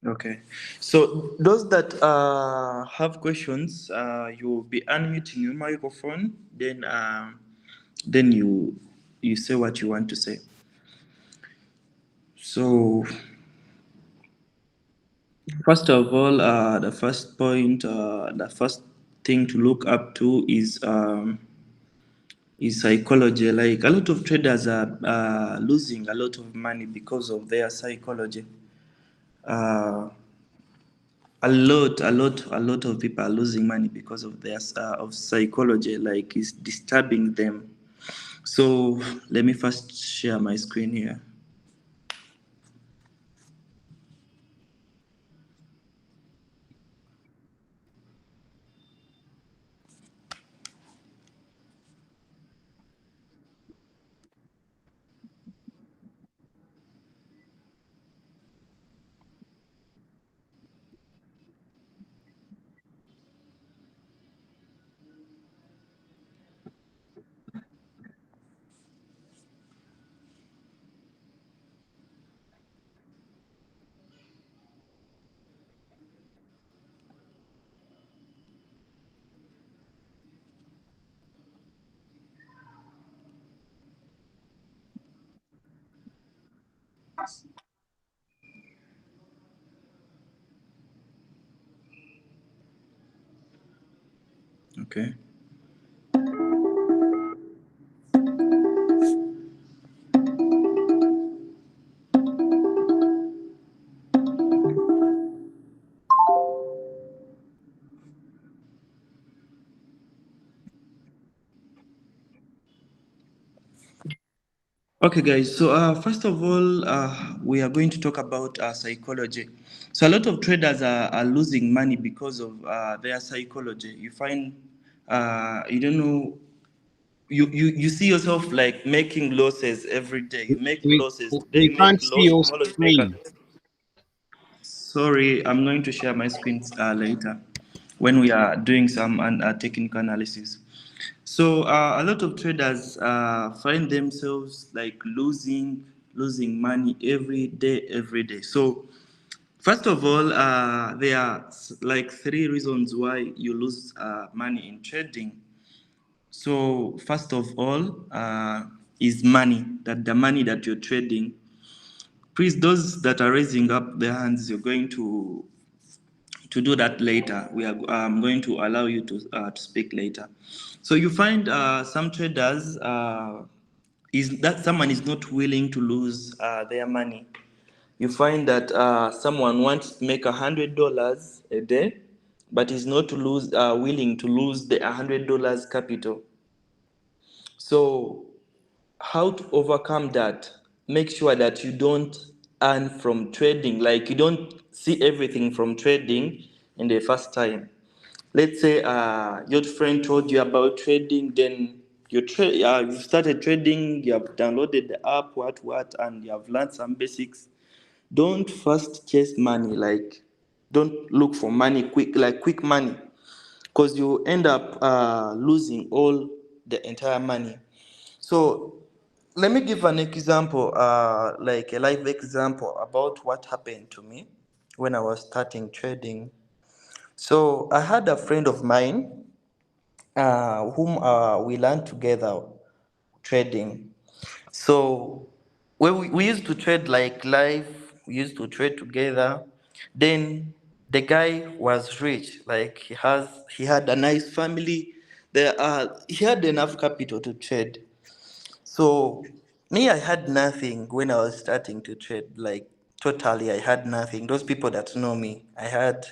Okay. So those that have questions, you will be unmuting your microphone. Then you say what you want to say. So first of all, the first point, the first thing to look up to is psychology. Like a lot of traders are losing a lot of money because of their psychology. Uh, a lot of people are losing money because of their of psychology. Like it's disturbing them. So let me first share my screen here. Okay. Okay, guys. So first of all, we are going to talk about psychology. So a lot of traders are losing money because of their psychology. You find you don't know. You see yourself like making losses every day. You make We, losses today. we You make can't see loss your tomorrow. You make a screen. Sorry, I'm going to share my screens later when we are doing some technical analysis. So a lot of traders find themselves like losing money every day. So first of all, there are like three reasons why you lose money in trading. So first of all, is money, that the money that you're trading. Please, those that are raising up their hands, you're going to do that later. I'm going to allow you to speak later. So you find some traders is that someone is not willing to lose their money. You find that someone wants to make $100 a day, but is not willing to lose the $100 capital. So how to overcome that? Make sure that you don't earn from trading, like you don't see everything from trading in the first time. Let's say your friend told you about trading, then you started trading, you have downloaded the app, what, and you have learned some basics. Don't first chase money, like don't look for money quick money, because you end up losing all the entire money. So let me give an example, like a live example about what happened to me when I was starting trading. So I had a friend of mine whom we learned together trading. So we used to trade like live, we used to trade together. Then the guy was rich, like he had a nice family. He had enough capital to trade. So me, I had nothing when I was starting to trade. Like totally, I had nothing. Those people that know me, I had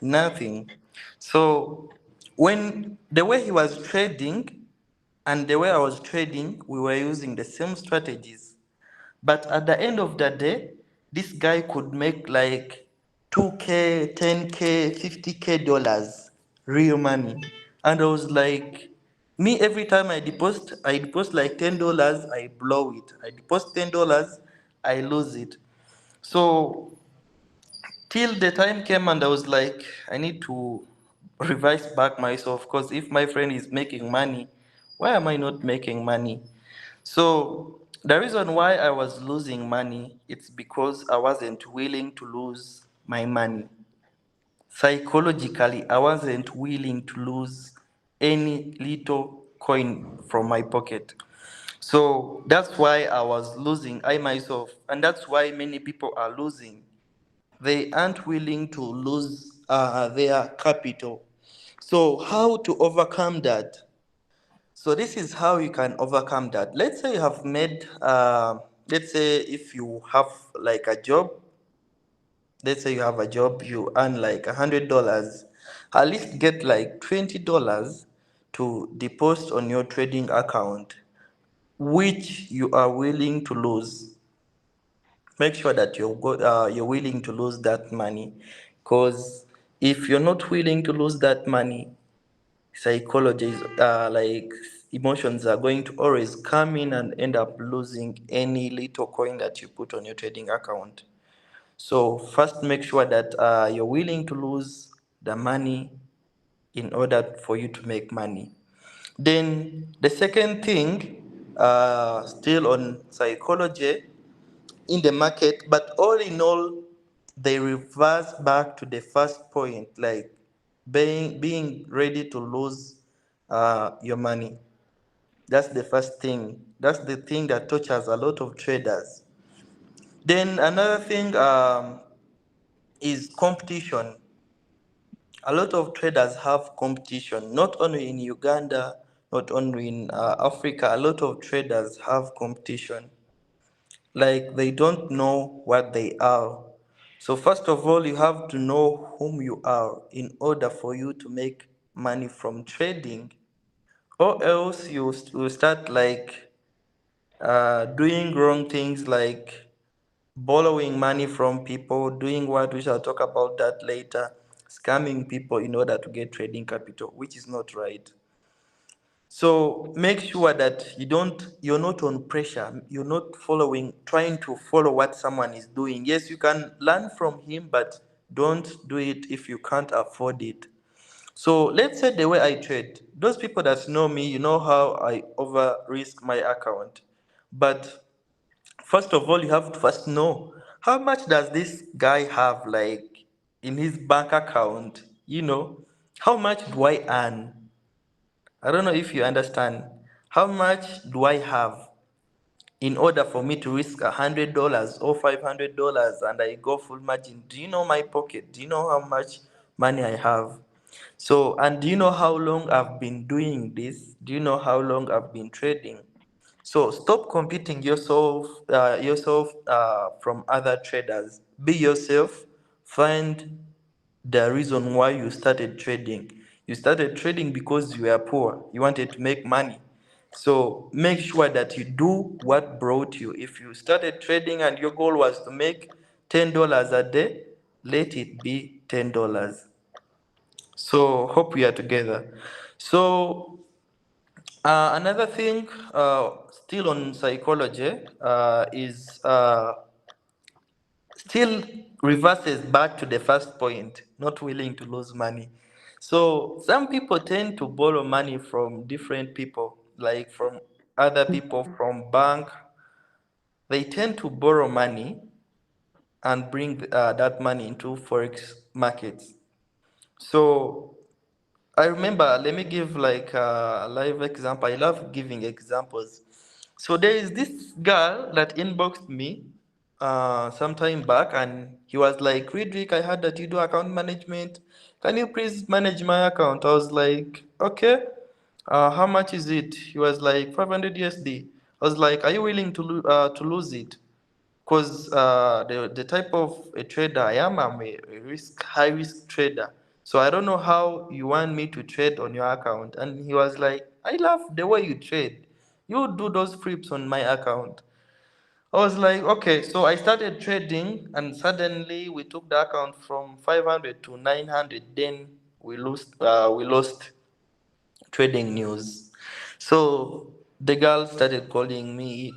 nothing. So when the way he was trading and the way I was trading, we were using the same strategies. But at the end of the day, this guy could make like 2K, 10K, 50K dollars, real money. And I was like, me every time I deposit like $10, I blow it. I deposit $10, I lose it. So till the time came and I was like, I need to revise back myself, because if my friend is making money, why am I not making money? So The reason why I was losing money, it's because I wasn't willing to lose my money. Psychologically, I wasn't willing to lose any little coin from my pocket. So that's why I was losing, I myself, and that's why many people are losing. They aren't willing to lose their capital. So, how to overcome that? So, this is how you can overcome that. Let's say you have made, let's say if you have like a job, let's say you have a job, you earn like $100, at least get like $20 to deposit on your trading account, which you are willing to lose. Make sure that you're willing to lose that money, because if you're not willing to lose that money, psychology is, like emotions are going to always come in and end up losing any little coin that you put on your trading account. So first, make sure that you're willing to lose the money in order for you to make money. Then the second thing, still on psychology, in the market, but all in all, they reverse back to the first point, like being ready to lose your money. That's the first thing. That's the thing that touches a lot of traders. Then another thing is competition. A lot of traders have competition, not only in Uganda, not only in Africa. A lot of traders have competition. Like they don't know what they are. So, first of all, you have to know whom you are in order for you to make money from trading, or else will start like doing wrong things like borrowing money from people, doing what we shall talk about that later, scamming people in order to get trading capital, which is not right. So make sure that you're not on pressure. You're not trying to follow what someone is doing. Yes, you can learn from him, but don't do it if you can't afford it. So let's say the way I trade, those people that know me, you know how I over risk my account. But first of all, you have to first know how much does this guy have like in his bank account, how much do I earn? I don't know if you understand. How much do I have in order for me to risk $100 or $500 and I go full margin? Do you know my pocket? Do you know how much money I have? So, and do you know how long I've been doing this? Do you know how long I've been trading? So stop competing yourself from other traders. Be yourself. Find the reason why you started trading. You started trading because you were poor. You wanted to make money. So make sure that you do what brought you. If you started trading and your goal was to make $10 a day, let it be $10. So hope we are together. So another thing, still on psychology, is still reverses back to the first point, not willing to lose money. So some people tend to borrow money from different people, like from other people from bank. They tend to borrow money and bring that money into forex markets. So I remember, let me give like a live example. I love giving examples. So there is this girl that inboxed me some time back, and he was like, Riddrick, I heard that you do account management. Can you please manage my account? I was like, okay. How much is it? He was like 500 USD. I was like, are you willing to lose it? Because the type of a trader I am, I'm a high risk trader. So I don't know how you want me to trade on your account. And he was like, I love the way you trade. You do those flips on my account. I was like, okay. So I started trading, and suddenly we took the account from 500 to 900. Then we lost trading news. So the girl started calling me.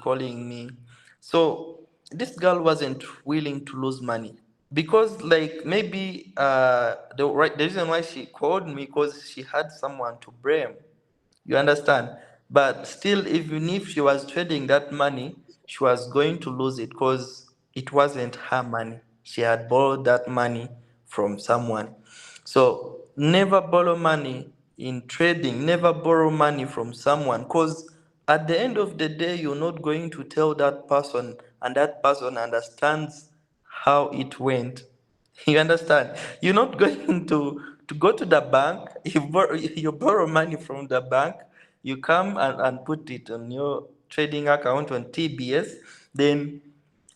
So this girl wasn't willing to lose money because, like, maybe the reason why she called me because she had someone to blame. You understand? But still, even if she was trading that money, she was going to lose it because it wasn't her money. She had borrowed that money from someone. So never borrow money in trading, never borrow money from someone, because at the end of the day, you're not going to tell that person, and that person understands how it went. You understand? You're not going to go to the bank, you borrow money from the bank, you come and put it on your trading account on TBS, then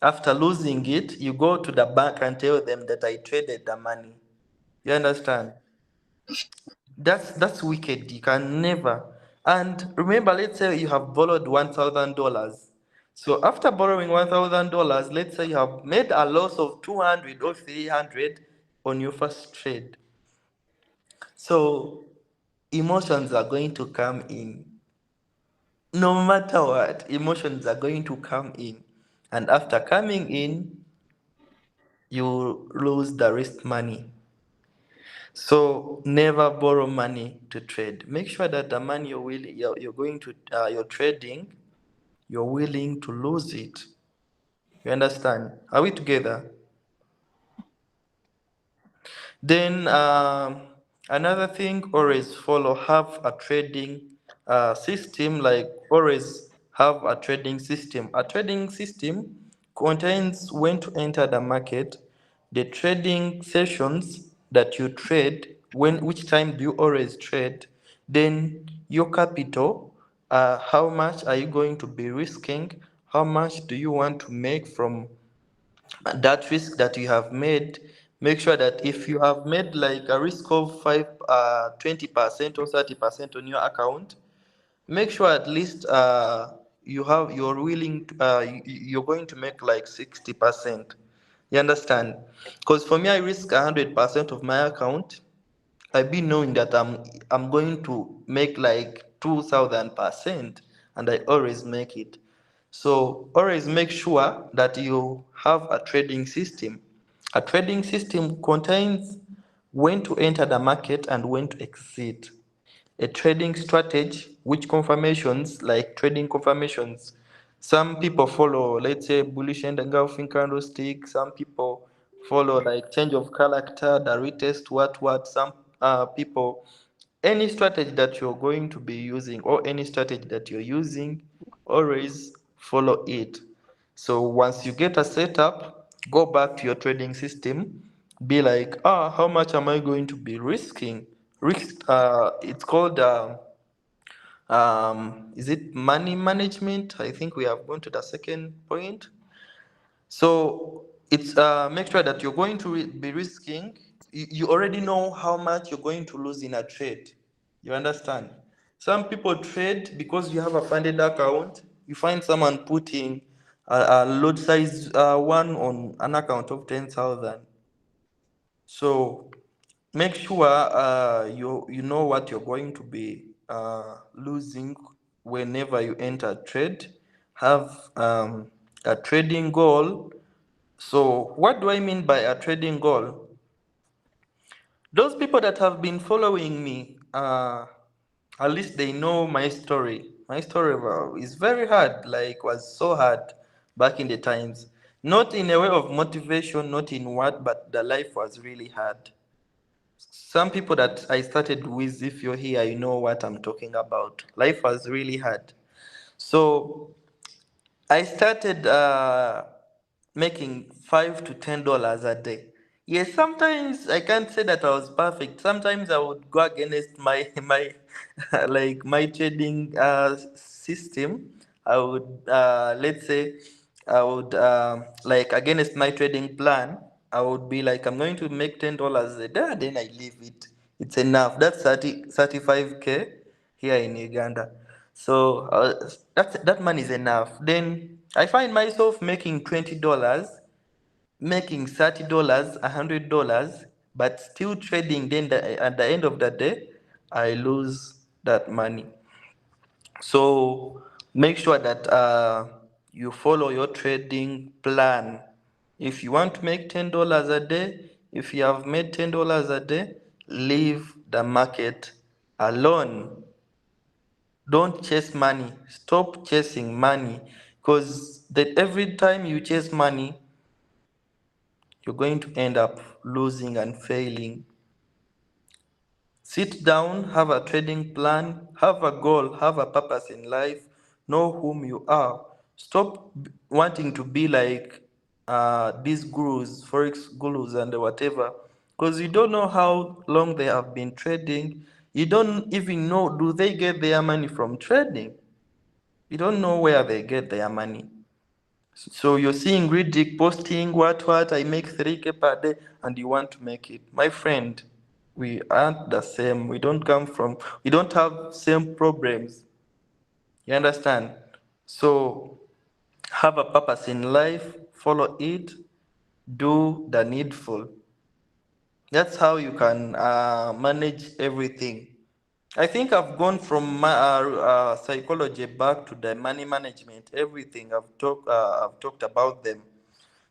after losing it, you go to the bank and tell them that I traded the money. You understand? That's wicked. You can never. And remember, let's say you have borrowed $1,000. So after borrowing $1,000, let's say you have made a loss of 200 or 300 on your first trade. So emotions are going to come in. No matter what, emotions are going to come in. And after coming in, you lose the rest money. So never borrow money to trade. Make sure that the money you're going to you're trading, you're willing to lose it. You understand? Are we together? Then another thing, always follow, have a trading system. Like always have a trading system. A trading system contains when to enter the market, the trading sessions that you trade, when which time do you always trade, then your capital, how much are you going to be risking, how much do you want to make from that risk that you have made. Make sure that if you have made like a risk of 20% or 30% on your account, make sure at least you're willing you're going to make like 60%. You understand? Because for me, I risk 100% of my account. I've been knowing that I'm going to make like 2,000%, and I always make it. So always make sure that you have a trading system. A trading system contains when to enter the market and when to exit. A trading strategy, which confirmations, like trading confirmations, some people follow, let's say, bullish and engulfing candlestick. Some people follow like change of character, the retest, what. Some people, any strategy that you're going to be using or any strategy that you're using, always follow it. So once you get a setup, go back to your trading system, be like, how much am I going to be risking? Risk, it's called, is it money management? I think we have gone to the second point. So it's make sure that you're going to be risking. You already know how much you're going to lose in a trade. You understand? Some people trade because you have a funded account. You find someone putting a load size one on an account of 10,000. So make sure you know what you're going to be losing whenever you enter trade. Have a trading goal. So what do I mean by a trading goal? Those people that have been following me, at least they know my story. My story is very hard, like was so hard back in the times. Not in a way of motivation, not in what, but the life was really hard. Some people that I started with, if you're here, you know what I'm talking about. Life was really hard. So I started making $5 to $10 a day. Yes, sometimes I can't say that I was perfect. Sometimes I would go against my my like my trading system. I would let's say I would like against my trading plan. I would be like, I'm going to make $10 a day, then I leave it. It's enough. That's 35K here in Uganda. So that money is enough. Then I find myself making $20, making $30, $100, but still trading. Then at the end of the day, I lose that money. So make sure that you follow your trading plan. If you want to make $10 a day, if you have made $10 a day, leave the market alone. Don't chase money. Stop chasing money. Because that every time you chase money, you're going to end up losing and failing. Sit down, have a trading plan, have a goal, have a purpose in life, know whom you are. Stop wanting to be like these gurus, forex gurus, and whatever, because you don't know how long they have been trading. You don't even know, do they get their money from trading? You don't know where they get their money. So you're seeing Riddrick posting what I make 3K per day and you want to make it. My friend, we aren't the same. We don't have same problems. You understand? So have a purpose in life, follow it, do the needful. That's how you can manage everything. I think I've gone from psychology back to the money management. Everything I've talked about them.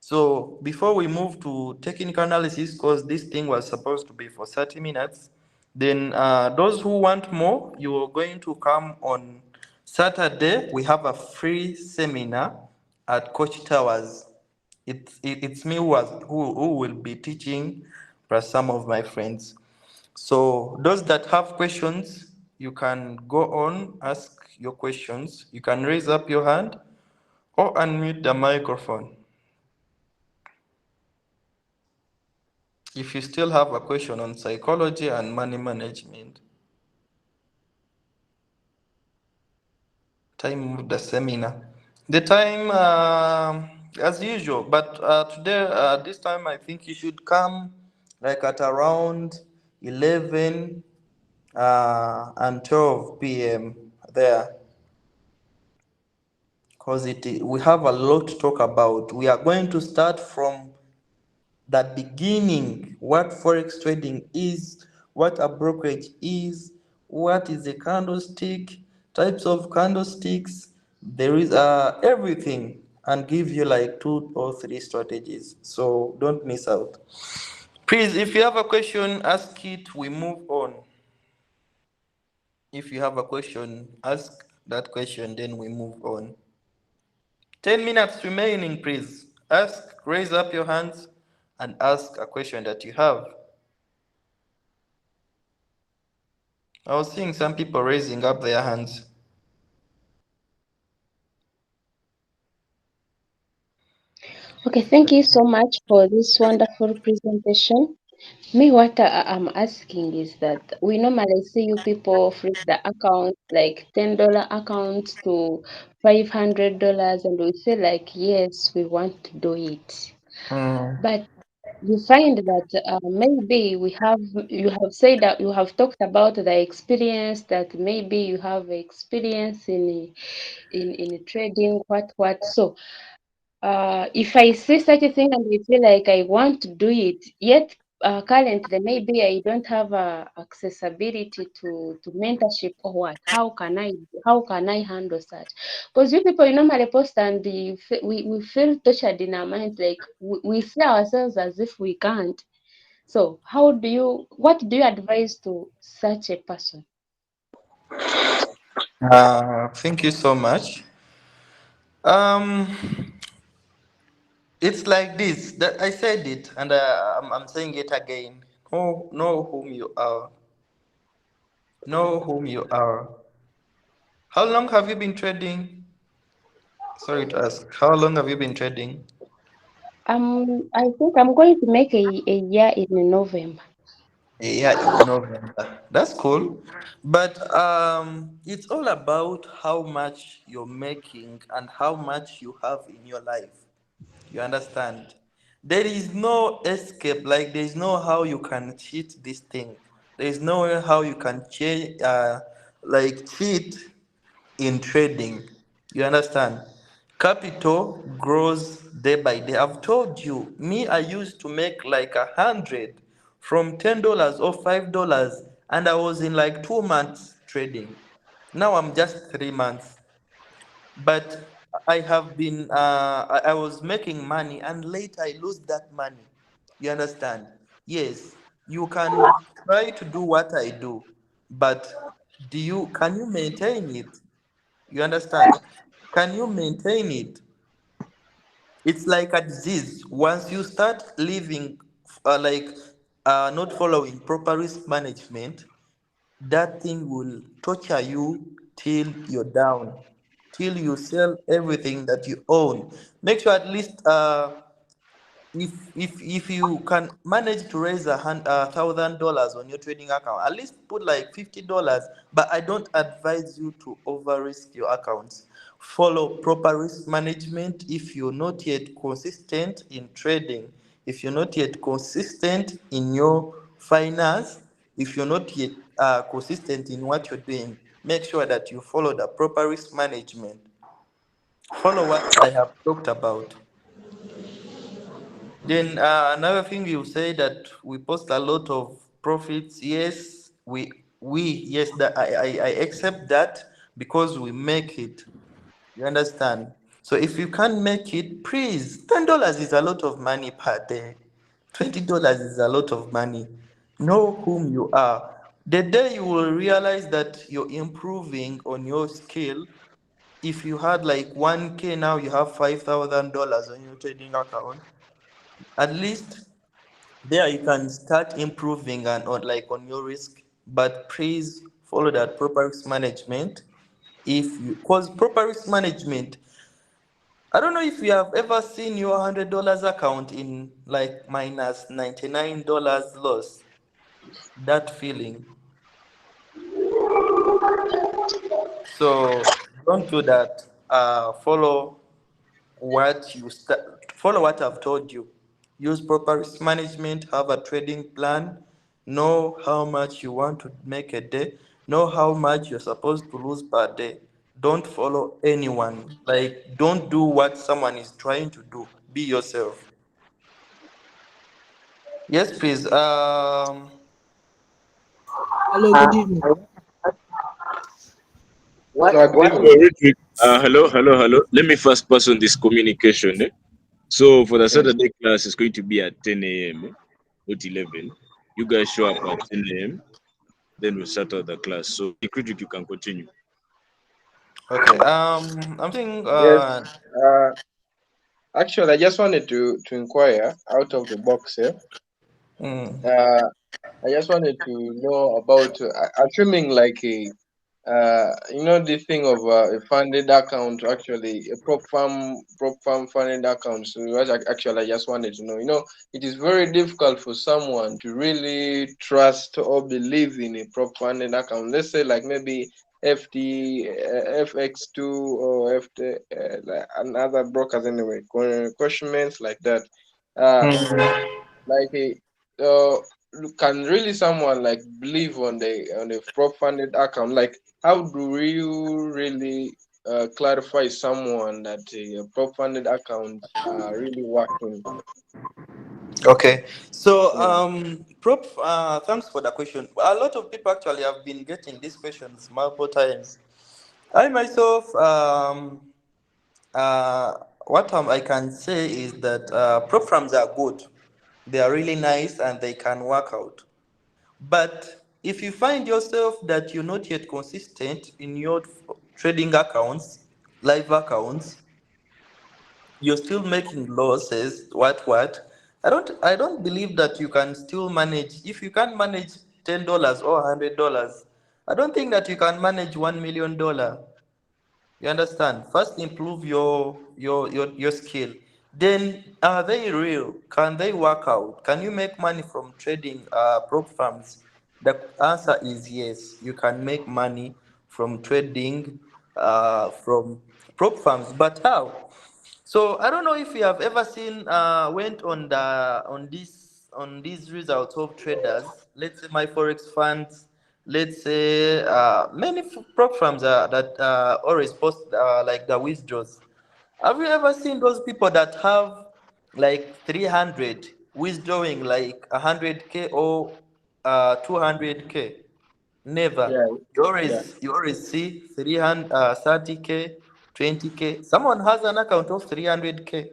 So before we move to technical analysis, because this thing was supposed to be for 30 minutes, then those who want more, you are going to come on Saturday. We have a free seminar at Coach Towers. It's me who will be teaching, plus some of my friends. So those that have questions, you can go on, ask your questions. You can raise up your hand or unmute the microphone. If you still have a question on psychology and money management, time of the seminar. The time, as usual, but today, this time, I think you should come like at around 11 and 12 p.m. there, because we have a lot to talk about. We are going to start from the beginning, what forex trading is, what a brokerage is, what is a candlestick, types of candlesticks. There is everything, and give you like 2 or 3 strategies. So don't miss out. Please, if you have a question, ask it. We move on. If you have a question, ask that question, then we move on. 10 minutes remaining, please. Ask, raise up your hands, and ask a question that you have. I was seeing some people raising up their hands. Okay, thank you so much for this wonderful presentation. Me, what I'm asking is that we normally see you people freeze the account like $10 accounts to $500, and we say like, yes, we want to do it. Hmm. But you find that maybe you have said that you have talked about the experience that maybe you have experience in trading what. So if I see such a thing and I feel like I want to do it, yet currently maybe I don't have accessibility to mentorship or what. How can I handle such? Because you people you normally post and we feel tortured in our mind, like we see ourselves as if we can't. So what do you advise to such a person? Thank you so much. Um, it's like this. That I said it, and I'm saying it again. Know whom you are. Know whom you are. How long have you been trading? Sorry to ask. How long have you been trading? I think I'm going to make a year in November. Yeah, in November. That's cool. But it's all about how much you're making and how much you have in your life. You understand? There is no escape, like there is no how you can cheat this thing. There is no way how you can cheat in trading. You understand? Capital grows day by day. I've told you, me, I used to make like 100 from $10 or $5, and I was in like 2 months trading. Now I'm just 3 months. But I have been I was making money and later I lose that money. You understand? Yes, you can try to do what I do, but do you can you maintain it? You understand? Can you maintain it? It's like a disease. Once you start living, not following proper risk management, that thing will torture you till you're down, till you sell everything that you own. Make sure at least if you can manage to raise $1,000 on your trading account, at least put like $50. But I don't advise you to over risk your accounts. Follow proper risk management. If you're not yet consistent in trading, if you're not yet consistent in your finance, if you're not yet consistent in what you're doing, make sure that you follow the proper risk management. Follow what I have talked about. Then another thing you say that we post a lot of profits. Yes, we yes that I accept that because we make it. You understand? So if you can't make it, please, $10 is a lot of money per day. $20 is a lot of money. Know whom you are. The day you will realize that you're improving on your skill, if you had like 1K, now you have $5,000 on your trading account. At least there you can start improving and on like on your risk, but please follow that proper risk management. If you Because proper risk management, I don't know if you have ever seen your $100 account in like minus $99 loss. That feeling. So don't do that. Follow what I've told you. Use proper risk management, have a trading plan, know how much you want to make a day, know how much you're supposed to lose per day. Don't follow anyone. Like don't do what someone is trying to do. Be yourself. Yes, please. Hello, good evening. Good evening. Riddrick, hello. Let me first pass on this communication. So for the Yes. Saturday class, it's going to be at 10 a.m., not 11. You guys show up at 10 a.m., then we'll start out the class. So, Riddrick, you can continue. Okay. I'm saying. Yes. Uh, Actually, I just wanted to inquire out of the box here. Mm, Uh, I just wanted to know about assuming like a the thing of a funded account, actually a prop farm funded account. So what actually I just wanted to know. It is very difficult for someone to really trust or believe in a prop funded account. Let's say like maybe FT, FX2 or FT, like another brokers anyway, questions like that. Uh, mm. like uh, can really someone like believe on the prop funded account? Like, how do you really clarify someone that a prop funded account are really working? Okay. So, Yeah, thanks for the question. A lot of people actually have been getting these questions multiple times. I myself, uh, I can say is that prop firms are good. They are really nice and they can work out. But if you find yourself that you're not yet consistent in your trading accounts, live accounts, you're still making losses, I don't believe that you can still manage. If you can't manage $10 or $100, I don't think that you can manage $1 million. You understand? First improve your skill. Then are they real? Can they work out? Can you make money from trading prop firms? The answer is yes. You can make money from trading from prop firms, but how? So I don't know if you have ever seen went on these results of traders. Let's say my forex funds. Let's say many prop firms that always post like the withdrawals. Have you ever seen those people that have like 300 withdrawing like 100K or 200K? Never. yeah, You yeah, always you always see 300, 30K, 20K. Someone has an account of 300K,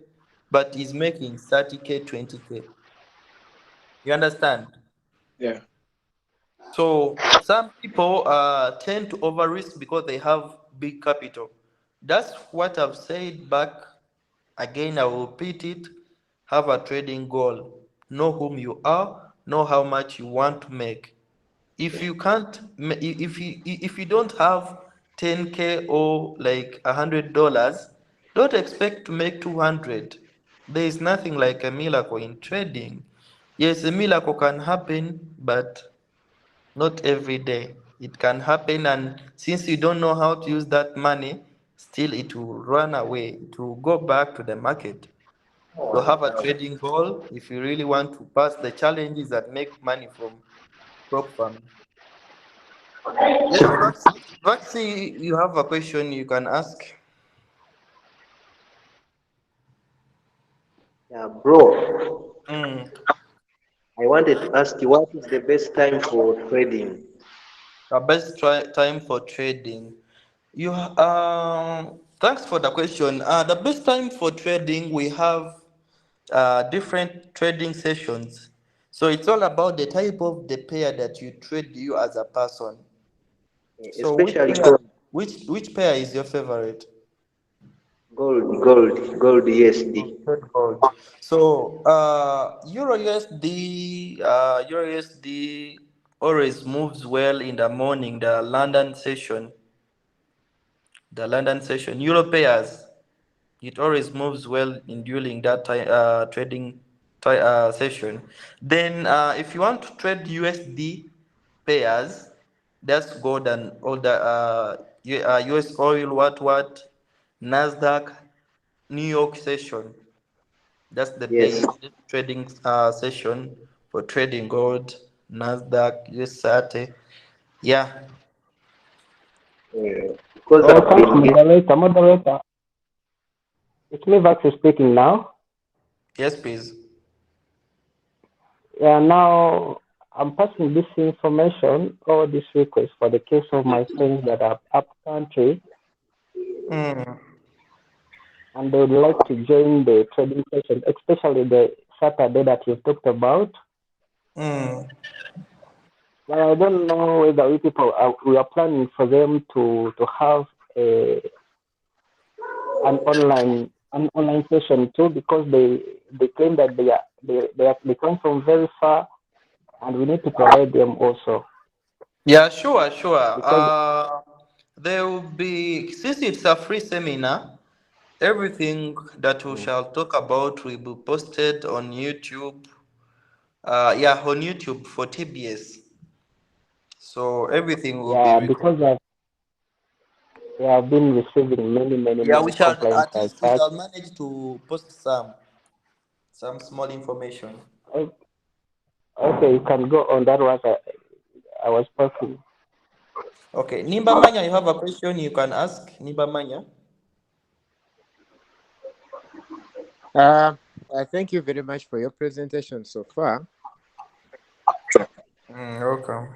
but is making 30K, 20K. You understand? yeah, So some people tend to over risk because they have big capital. That's what I've said back. Again, I will repeat it. Have a trading goal. Know whom you are. Know how much you want to make. If you can't, if you don't have 10K or like $100, don't expect to make 200. There is nothing like a miracle in trading. Yes, a miracle can happen, but not every day. It can happen, and since you don't know how to use that money, still it will run away. It will go back to the market. So have a trading goal if you really want to pass the challenges and make money from crop farming. Yes, Vaxi, you have a question you can ask. Yeah, bro, Mm. I wanted to ask you what is the best time for trading? The best time for trading. Thanks for the question. The best time for trading, we have different trading sessions. So it's all about the type of the pair that you trade you as a person. So Especially gold, which pair is your favorite? gold USD. Okay, gold. So Euro USD always moves well in the morning, the London session. Euro pairs, it always moves well in during that time trading session. Then if you want to trade USD pairs, that's gold and all the US oil, what, Nasdaq, New York session. That's the Yes, best trading session for trading gold, Nasdaq, US 30. Yeah. because Oh, I've thanks, been getting, moderator. Moderator, it's me, Vax, speaking now. Yes, please. Yeah, now I'm passing this information or this request for the case of my friends that are up country Mm, and they would like to join the trading session, especially the Saturday that you've talked about. mm. But I don't know whether we are planning for them to have a an online session too because they claim that they come from very far and we need to provide them also Yeah, sure, sure. because There will be, since it's a free seminar, everything that we mm, shall talk about will be posted on YouTube. Yeah, on YouTube for TBS. So everything will be yeah because recorded. we have been receiving Yeah, we many shall complaints at as least we such. shall manage to post some small information. O- Okay, you can go on. That was I was talking. Okay, Nimba Manya, you have a question you can ask Nimba Manya. Uh, thank you very much for your presentation so far. Welcome.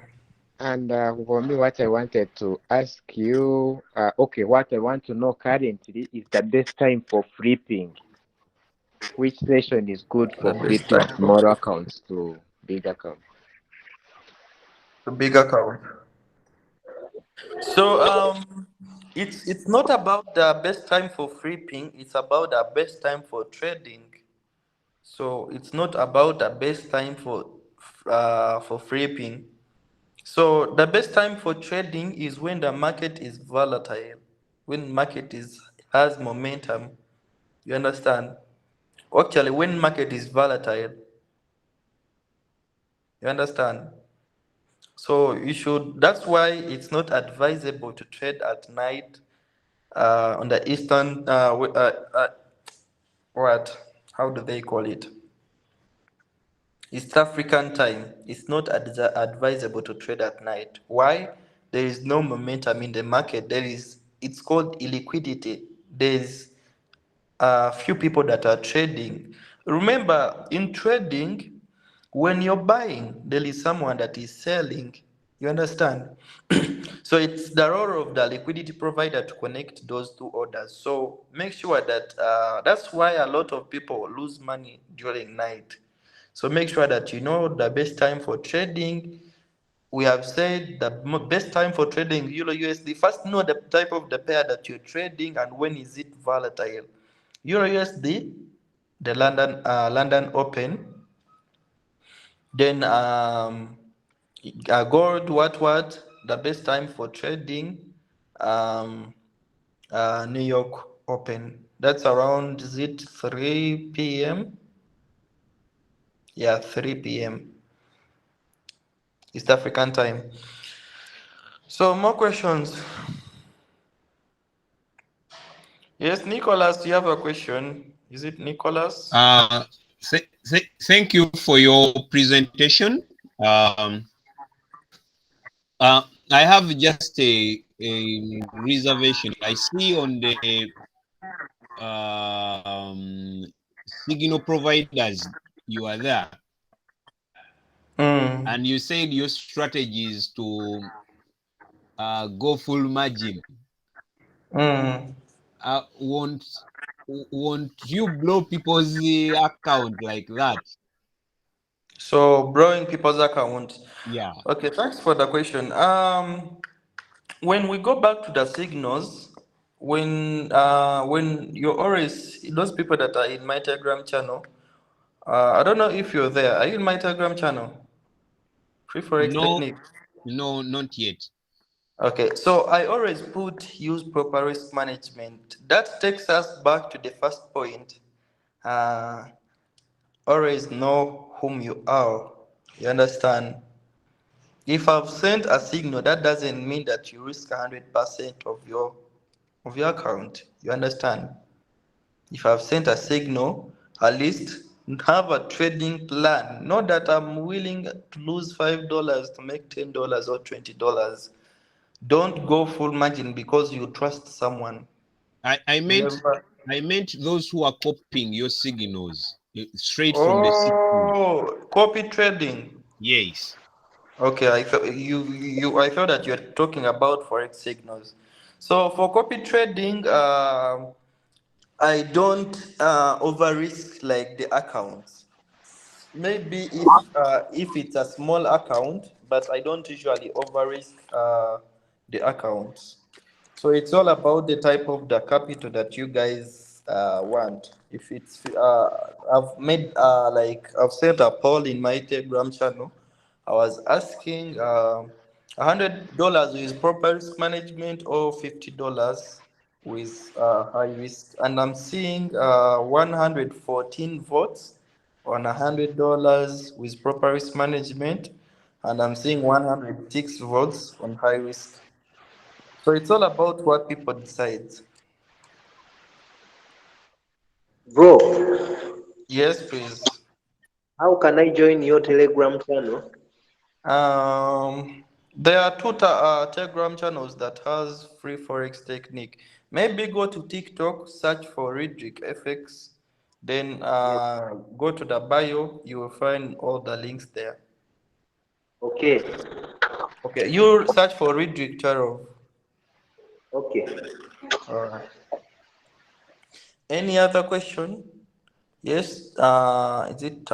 And for me, what I wanted to ask you, what I want to know currently is the best time for flipping. Which session is good The for best flipping time for small accounts to big accounts? the big account. So it's not about the best time for flipping. It's about the best time for trading. So it's not about the best time for flipping. So the best time for trading is when the market is volatile, when market is has momentum. You understand? Actually, when market is volatile, you understand? So you should. That's why it's not advisable to trade at night on the eastern. What? How do they call it? East African time. It's not advisable to trade at night. Why? There is no momentum in the market. There is. It's called illiquidity. There's few people that are trading. Remember, in trading, when you're buying, there is someone that is selling. You understand? So it's the role of the liquidity provider to connect those two orders. So make sure that that's why a lot of people lose money during night. So make sure that you know the best time for trading we have said the best time for trading Euro USD. First, know the type of the pair that you're trading and when is it volatile. Euro USD, the London Open. Then gold, what? The best time for trading, um, New York Open. That's around, is it 3 p.m.? Yeah, 3 p.m. East African time. So more questions. Yes, Nicholas, you have a question. Is it Nicholas? Thank you for your presentation. I have just a reservation. I see on the signal providers you are there, and you said your strategy is to go full margin. Won't you blow people's account like that? So blowing people's account. Yeah. Okay, thanks for the question. When we go back to the signals, when you're always those people that are in my Telegram channel, I don't know if you're there. Are you in my Telegram channel? Free Forex No, Technique. no, not yet. Okay, so I always use proper risk management. That takes us back to the first point. Uh, Always know whom you are. You understand? If I've sent a signal, that doesn't mean that you risk 100% of your account. You understand? If I've sent a signal, at least have a trading plan. Not that I'm willing to lose $5 to make $10 or $20. Don't go full margin because you trust someone. I meant those who are copying your signals straight from the system. Oh, copy trading. Yes. Okay, I thought I thought that you're talking about forex signals. So for copy trading, I don't over risk like the accounts. Maybe if it's a small account, but I don't usually over risk the accounts. So it's all about the type of the capital that you guys want. If it's I've made I've sent a poll in my Telegram channel. I was asking $100 with proper risk management or $50 with high risk, and I'm seeing 114 votes on $100 with proper risk management, and I'm seeing 106 votes on high risk. So it's all about what people decide. Bro, Yes, please. how can I join your Telegram channel? There are two Telegram channels that has free forex technique. Maybe go to TikTok, search for Riddrick Fx, then Yes. go to the bio. You will find all the links there. Okay. Okay, you search for Riddrick Tarot. Okay. All right. Any other question? Yes. Is it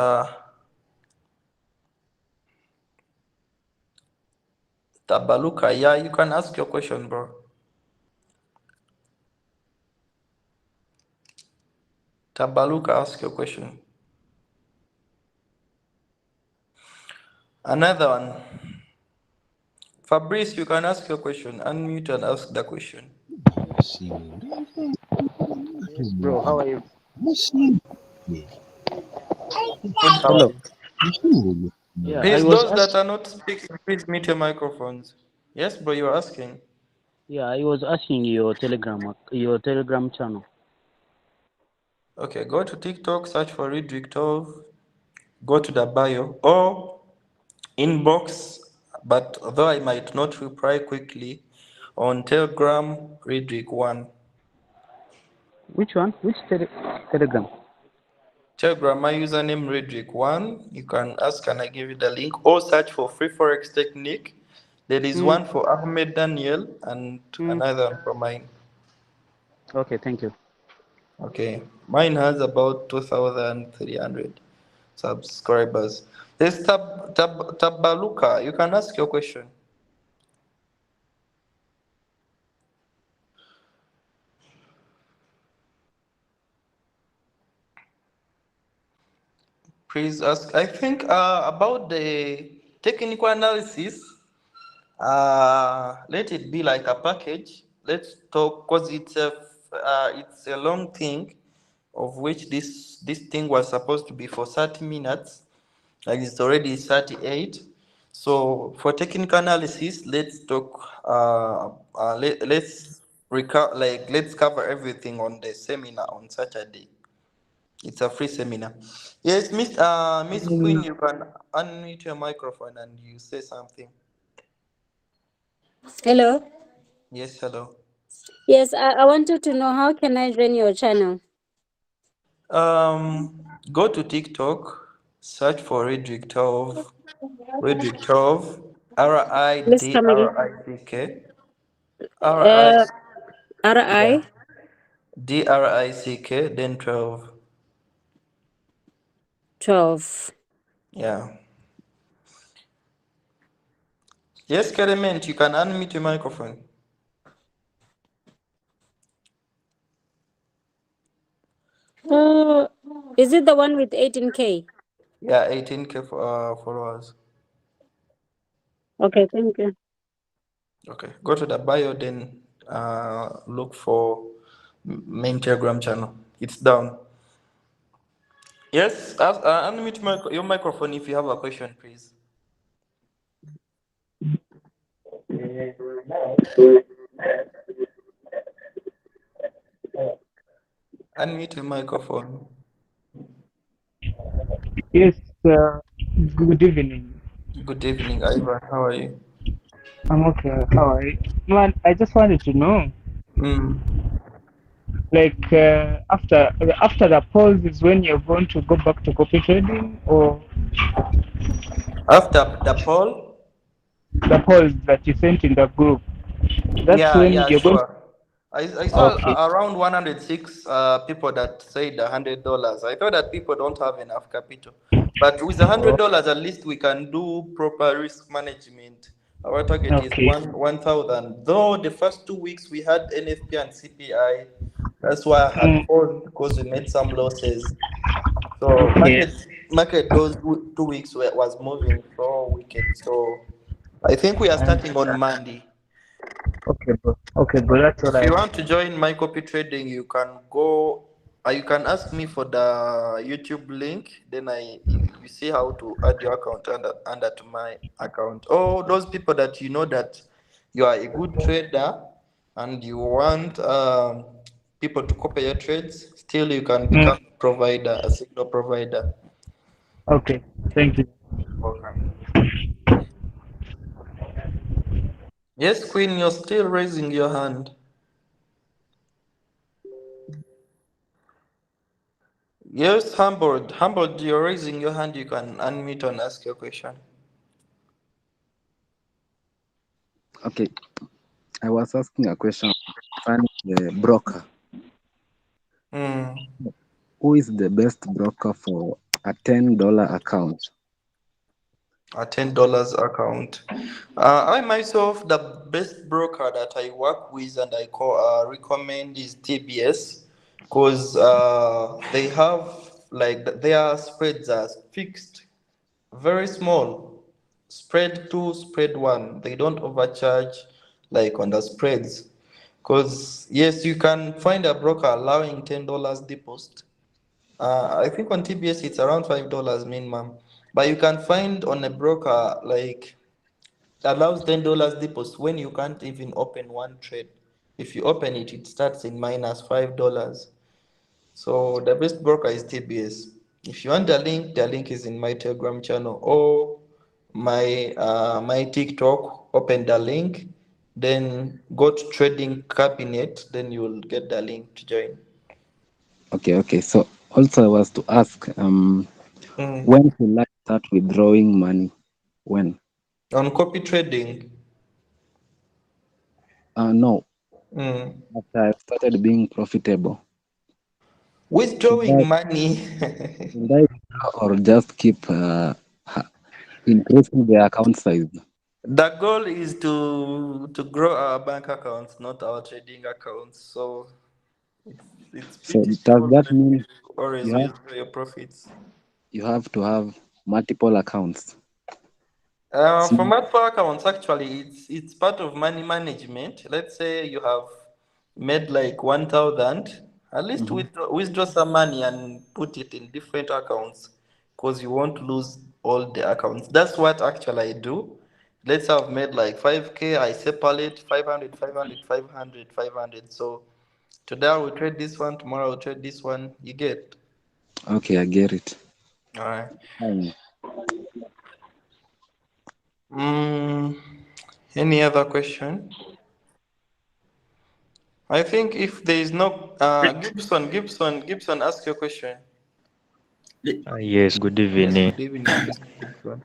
Tabaluka? Yeah, you can ask your question, bro. Tabaluka, ask your question. Another one. Fabrice, you can ask your question. Unmute and ask the question. Yes, bro. How are you? Good, how are Hello. you? Yeah, I Please, was those that asking. are not speaking, please mute your microphones. Yes, bro, you're asking. Yeah, I was asking your Telegram channel. Okay, go to TikTok, search for Riddrick 12, go to the bio or inbox, but though I might not reply quickly, on Telegram, Riddrick 1. Which one? Which Telegram? Telegram, my username Riddrick1. You can ask and I give you the link, or search for Free Forex Technique. There is one for Ahmed Daniel and another one for mine. Okay, thank you. Okay, mine has about 2,300. subscribers. There's Tabaluka. You can ask your question. Please ask. I think about the technical analysis. Let it be like a package. Let's talk because it's a long thing, of which this thing was supposed to be for 30 minutes, and it's already 38. So for technical analysis, let's talk. Let's cover everything on the seminar on Saturday. It's a free seminar. Yes, Miss Queen, you can unmute your microphone and you say something. Hello. Yes, hello. Yes, I wanted to know how can I join your channel? Go to TikTok, search for Riddrick 12, Riddrick 12, Please come again. Riddrick, RI, Uh, yeah, RI DRICK, then 12, 12. yeah. Yes, Clement, you can unmute your microphone. Is it the one with 18K? Yeah, 18K followers. Okay, thank you. Okay, go to the bio, then look for main Telegram channel. It's down. Yes, unmute your microphone if you have a question, please. Unmute your microphone. Yes, good evening. Good evening, Ivan. How are you? I'm okay. How are you? Man, I just wanted to know, like, after the pause is when you're going to go back to copy trading, or After the poll? the pause that you sent in the group. That's when Yeah, you're going. sure. I saw Okay. around 106 people that said $100. I thought that people don't have enough capital, but with $100, at least we can do proper risk management. Our target is Okay. 1,000. Though the first 2 weeks we had NFP and CPI, that's why I had paused because we made some losses. So Okay. market those 2 weeks was moving so wicked. So I think we are And starting on Monday. okay, bro. Okay, bro. That's all If I you want. want to join my copy trading, you can go. You can ask me for the YouTube link. Then you see how to add your account under to my account. Oh, those people that you know that you are a good trader and you want people to copy your trades. Still, you can become a provider, a signal provider. Okay. Thank you. Welcome. Yes, Queen, you're still raising your hand. Yes, Humboldt. Humboldt, you're raising your hand. You can unmute and ask your question. Okay, I was asking a question concerning the broker. Who is the best broker for a $10 account? A $10 account. I myself, the best broker that I work with and I recommend is TBS, because they have like their spreads are fixed, very small. Spread 2, spread 1. They don't overcharge like on the spreads. Because yes, you can find a broker allowing $10 deposit. I think on TBS it's around $5 minimum, but you can find on a broker like allows $10 deposit when you can't even open one trade. If you open it, it starts in minus $5. So the best broker is TBS. If you want the link is in my Telegram channel or my TikTok. Open the link, then go to trading cabinet, then you will get the link to join. Okay. So also I was to ask, when will I start withdrawing money? When? On copy trading? No. After I started being profitable. Should I, Withdrawing money. should I withdraw or just keep increasing the account size? The goal is to grow our bank accounts, not our trading accounts. So it's So pretty does sure that that mean you always you have withdraw your profits. you have to have multiple accounts? For Small. multiple accounts, actually, it's part of money management. Let's say you have made like 1,000. At least Mhm. withdraw some money and put it in different accounts, because you won't lose all the accounts. That's what actually I do. Let's say I've made like 5K. I separate 500, 500, 500, 500. So today I will trade this one. Tomorrow I will trade this one. You get. Okay, I get it. All right. Fine. Mm, any other question? I think if there is no Gibson, ask your question. Yes, good Yes, evening. good evening, Mr. Gibson.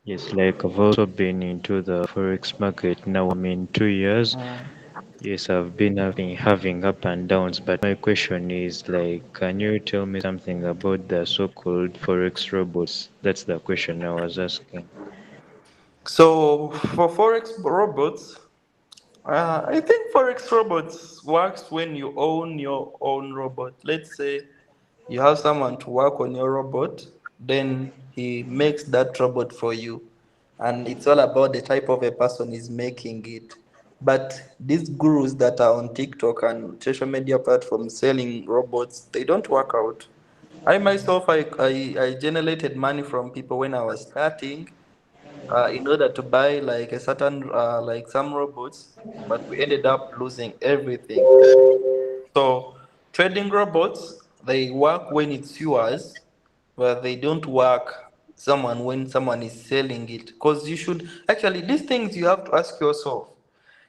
Yes, like I've also been into the forex market now. I'm in 2 years. Mm. Yes, I've been having up and downs, but my question is like, can you tell me something about the so-called forex robots? That's the question I was asking. So for forex robots, I think forex robots works when you own your own robot. Let's say you have someone to work on your robot, then he makes that robot for you, and it's all about the type of a person is making it. But these gurus that are on TikTok and social media platforms selling robots, they don't work out. I myself, I generated money from people when I was starting, in order to buy like a certain like some robots, but we ended up losing everything. So trading robots, they work when it's yours, but they don't work someone when someone is selling it. Because you should actually, these things you have to ask yourself.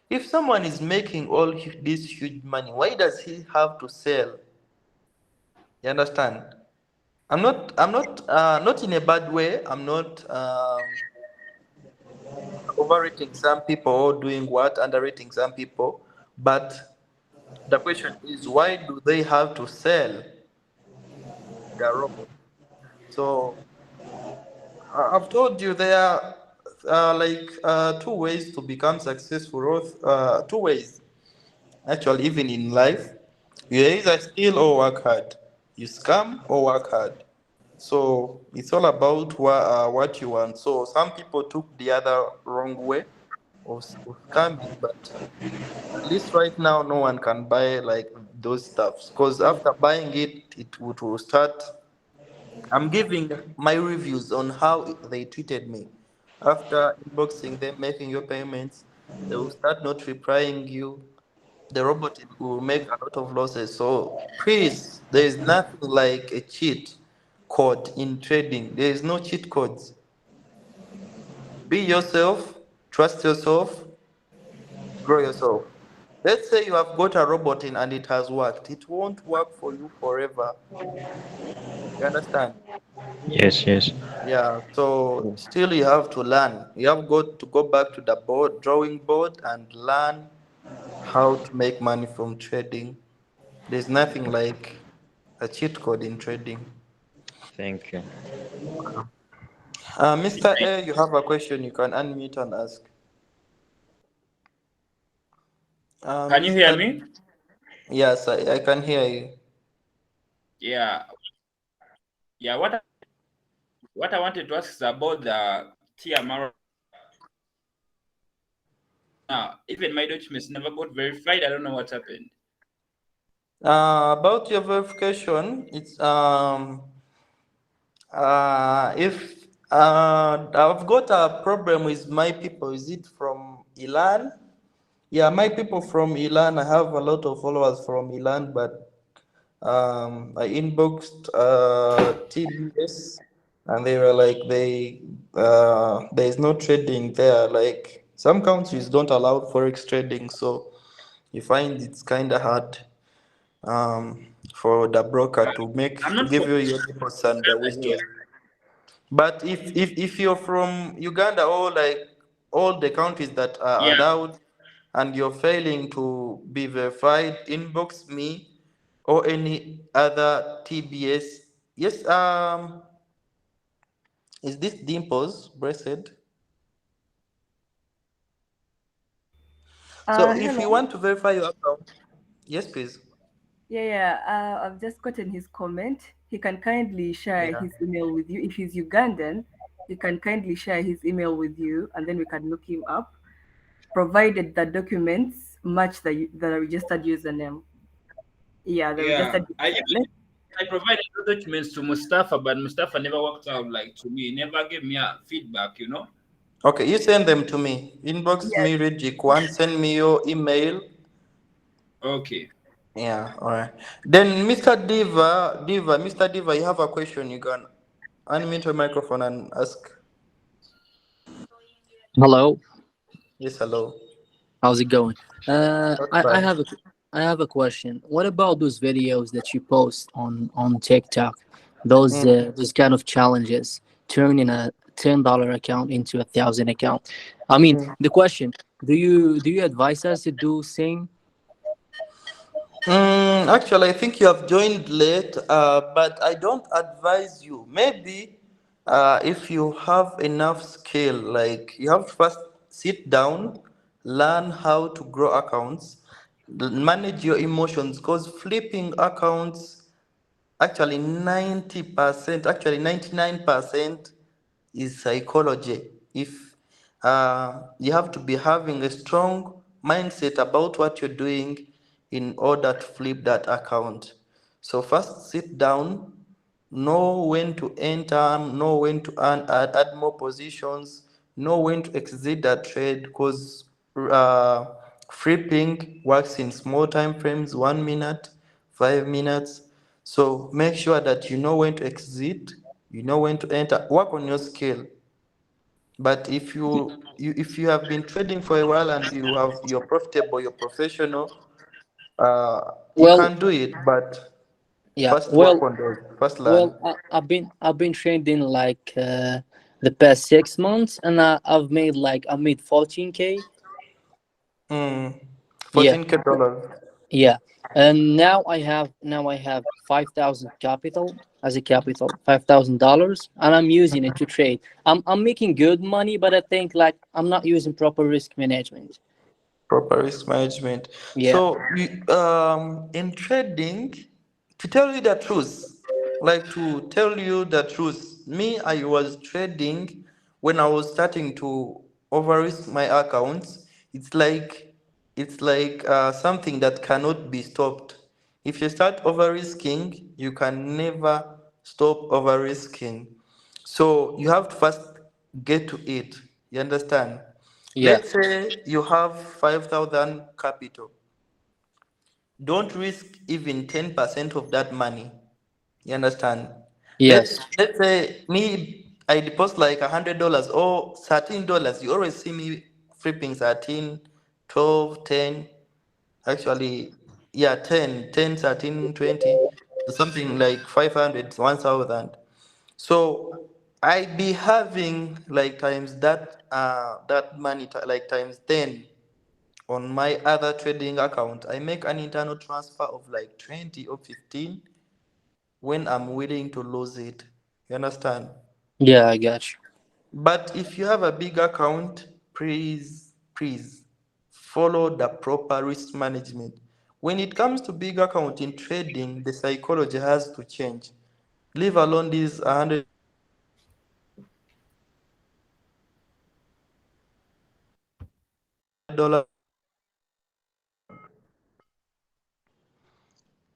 If someone is making all this huge money, why does he have to sell? You understand? I'm not in a bad way. I'm not overrating some people or doing what, underrating some people. But the question is, why do they have to sell their robot? So I've told you there are two ways to become successful, or two ways actually, even in life. You either steal or work hard. You scam or work hard. So it's all about what you want. So some people took the other wrong way of scamming, but at least right now no one can buy like those stuffs, because after buying it, will start. I'm giving my reviews on how they treated me. After inboxing them, making your payments, they will start not replying you. The robot will make a lot of losses. So please, there is nothing like a cheat code in trading. There is no cheat codes. Be yourself, trust yourself, grow yourself. Let's say you have got a robot in and it has worked. It won't work for you forever. You understand? Yes, yes. Yeah, so still you have to learn. You have got to go back to the drawing board and learn how to make money from trading. There's nothing like a cheat code in trading. Thank you. Mr. A, you have a question, you can unmute and ask. Can you hear Mr. me? Yes, I can hear you. Yeah, yeah. What I wanted to ask is about the TMR. Now, even my documents never got verified. I don't know what happened. About your verification, it's if I've got a problem with my people. Is it from Ilan? Yeah, my people from Ilan. I have a lot of followers from Ilan, but I inboxed TBS, and they were like, there is no trading there. Like some countries don't allow forex trading, so you find it's kind of hard for the broker to I'm make to not give from you your deposits and the Uganda here. withdrawals. But if you're from Uganda, or like all the countries that are Yeah. allowed, and you're failing to be verified, inbox me or any other TBS. Yes, is this Dimples Blessed? So if you Hello. want to verify your account, yes, please. Yeah. I've just gotten his comment. He can kindly share Yeah. his email with you. If he's Ugandan, he can kindly share his email with you, and then we can look him up, provided the documents match the registered username. Yeah, the Yeah, registered I username. I provided the documents to Mustafa, but Mustafa never worked out like to me. He never gave me a feedback, you know. Okay, you send them to me. Inbox Yes. me, Riddrick one. Send me your email. Okay. Yeah, all right. Then, Mr. Diva, you have a question. You can unmute your microphone and ask. Hello, Yes, hello. how's it going? Not I bad. have a question. What about those videos that you post on TikTok? Those kind of challenges, turning a $10 account into 1,000 account. I mean, the question: do you advise us to do same? Actually, I think you have joined late, but I don't advise you. Maybe if you have enough skill, like you have to first sit down, learn how to grow accounts, manage your emotions, because flipping accounts, actually 90%, actually 99% is psychology. If you have to be having a strong mindset about what you're doing in order to flip that account. So first sit down, know when to enter, know when to add more positions, know when to exit that trade, because flipping works in small time frames, 1 minute, 5 minutes. So make sure that you know when to exit, you know when to enter, work on your skill. But if you have been trading for a while and you're profitable, you're professional, you Well, can do it. But yeah. first work Well, on those. First learn. I've been trading like the past 6 months, and I made 14K. Mm. Yeah, 14K dollars. yeah. And now I have 5,000 capital as a capital, $5,000, and I'm using it to trade. I'm making good money, but I think like I'm not using proper risk management. Proper risk management. Yeah, So in trading, to tell you the truth, like to tell you the truth, me, I was trading when I was starting to over risk my accounts. It's like something that cannot be stopped. If you start over risking, you can never stop over risking. So you have to first get to it. You understand? yeah, Let's say you have 5,000 capital. Don't risk even 10% of that money. You understand? yes, Let's say me, I deposit like $100 or $13. You always see me flipping 13, 12, 10. Actually, yeah, 10, 10, 13, 20. Something like 500, 1,000. So I be having like times that money like times 10 on my other trading account. I make an internal transfer of like 20 or 15 when I'm willing to lose it. You understand? yeah. I got you. But if you have a big account, please follow the proper risk management. When it comes to big account in trading, the psychology has to change. Leave alone these $100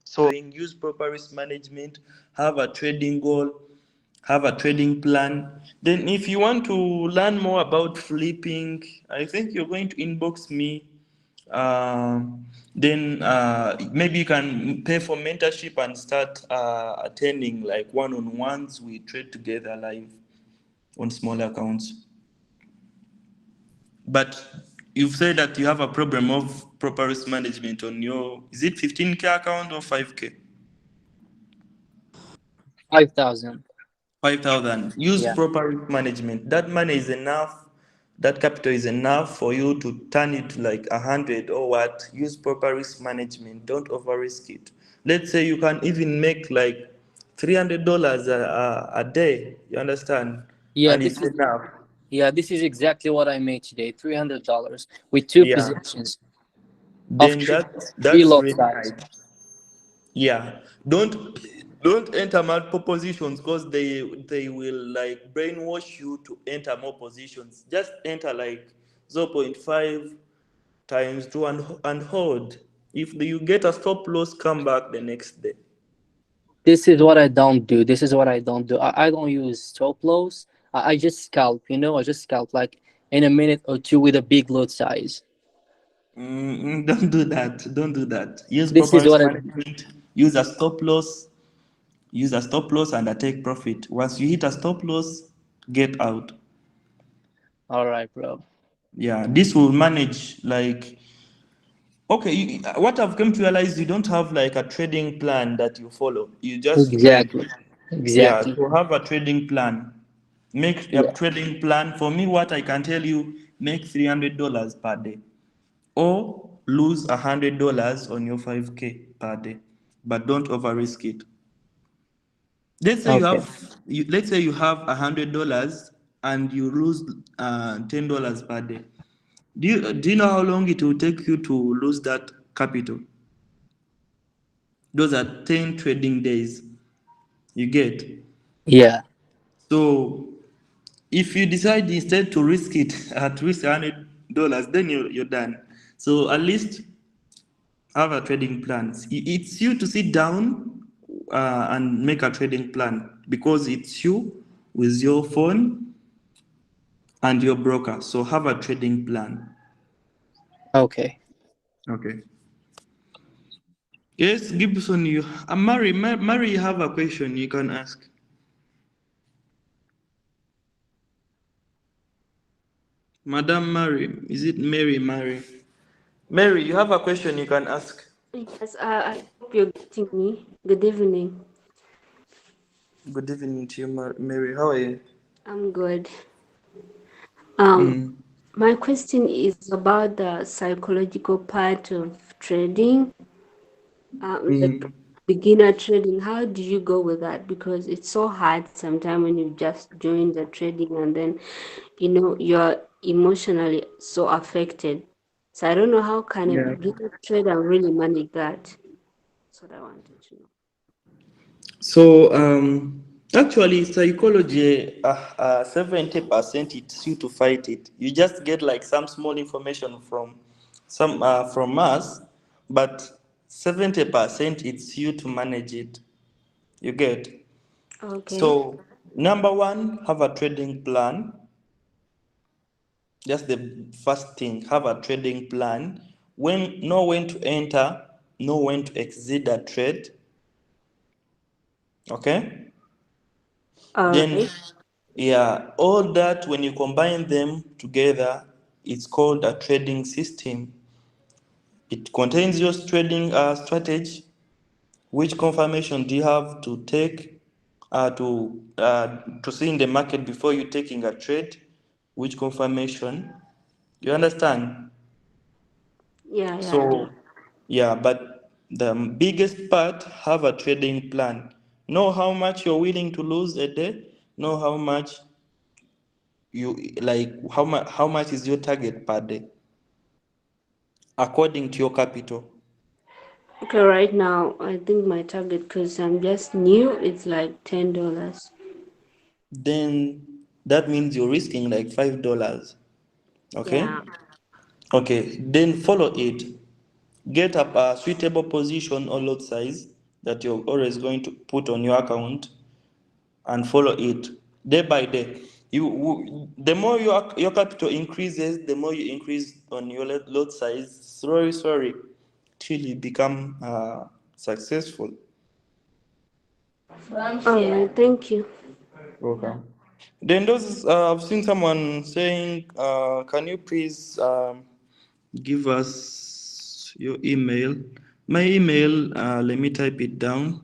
so use proper risk management, have a trading goal, have a trading plan. Then if you want to learn more about flipping, I think you're going to inbox me. Then maybe you can pay for mentorship and start attending like one-on-ones. We trade together live on small accounts. But you've said that you have a problem of proper risk management on your, is it 15K account or 5K? 5,000. 5,000. Use Yeah, proper risk management. That money is enough. That capital is enough for you to turn it to like 100 or what. Use proper risk management. Don't over risk it. Let's say you can even make like $300 a day. You understand? Yeah, And this it's is enough. exactly what I made today. $300 with two Yeah. positions of Then three that's lot really size. nice. Yeah. Don't enter multiple positions because they will like brainwash you to enter more positions. Just enter like 0.5 times 2 and hold. If you get a stop loss, come back the next day. This is what I don't do. This is what I don't do. I don't use stop loss. I just scalp, I just scalp like in a minute or two with a big lot size. Don't do that. Don't do that. Use This proper is risk what I management. Use a stop loss. Use a stop loss and a take profit. Once you hit a stop loss, get out. All right, bro. Yeah, this will manage like okay. What I've come to realize, you don't have like a trading plan that you follow. You just like Exactly. yeah Exactly. to have a trading plan. Make a Yeah. trading plan. For me, what I can tell you, make $300 per day, or lose $100 on your 5K per day, but don't over risk it. Okay. Let's say you have $100 and you lose $10 per day. Do you know how long it will take you to lose that capital? Those are 10 trading days. You get. Yeah. So if you decide instead to risk it at risk $100, then you're done. So at least have a trading plan. It's you to sit down and make a trading plan because it's you with your phone and your broker. So have a trading plan. Okay. Okay. Yes, Gibson, Mary, you have a question you can ask. Madam Mary, is it Mary? Mary, you have a question you can ask. Yes, I hope you're getting me. Good evening. Good evening to you, Mary. How are you? I'm good. Um, Mm. my question is about the psychological part of trading. Like Mm. beginner trading, how do you go with that? Because it's so hard sometimes when you just join the trading and then you're emotionally so affected. So I don't know how can a Yeah. beginner trader really manage that. That's what I wanted to know. So, actually, psychology, 70% it's you to fight it. You just get like some small information from us, but 70% it's you to manage it. You get. Okay. So, number one, have a trading plan. That's the first thing. Have a trading plan. Know when to enter, know when to exit a trade. Okay. All Then, right. yeah, all that when you combine them together, it's called a trading system. It contains your trading strategy. Which confirmation do you have to take to see in the market before you taking a trade? Which confirmation? You understand? Yeah, I do. So, yeah, but the biggest part, have a trading plan. Know how much you're willing to lose a day. Know how much you like. How much is your target per day according to your capital. Okay, right now I think my target, because I'm just new, it's like $10. Then that means you're risking like $5. Yeah. Okay. Okay. Then follow it. Get up a suitable position or lot size that you're always going to put on your account and follow it day by day. The more your capital increases, the more you increase on your lot size. Sorry, till you become successful. All right, thank you. Welcome. Then I've seen someone saying, can you please give us your email? My email, let me type it down.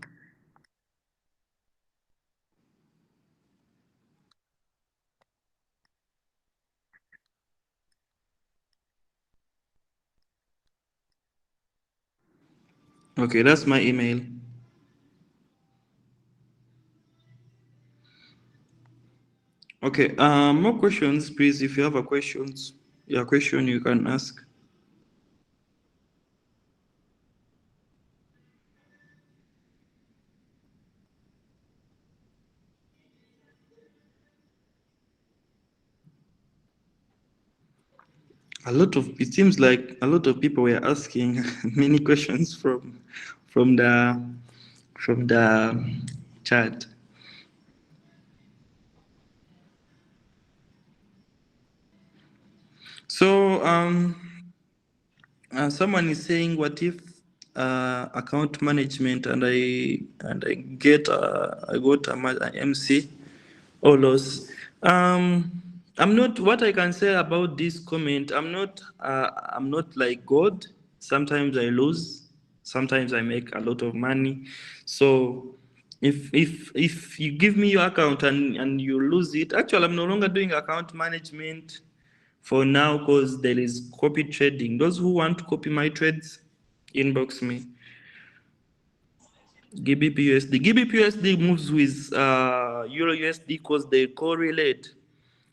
Okay, that's my email. Okay, more questions, please. If you have a questions, your question you can ask. It seems like a lot of people were asking many questions from the chat. So someone is saying, what if account management and I got a MC or loss? I'm not. What I can say about this comment, I'm not. I'm not like God. Sometimes I lose. Sometimes I make a lot of money. So if you give me your account and you lose it, actually I'm no longer doing account management for now because there is copy trading. Those who want to copy my trades, inbox me. GBP USD moves with Euro USD because they correlate.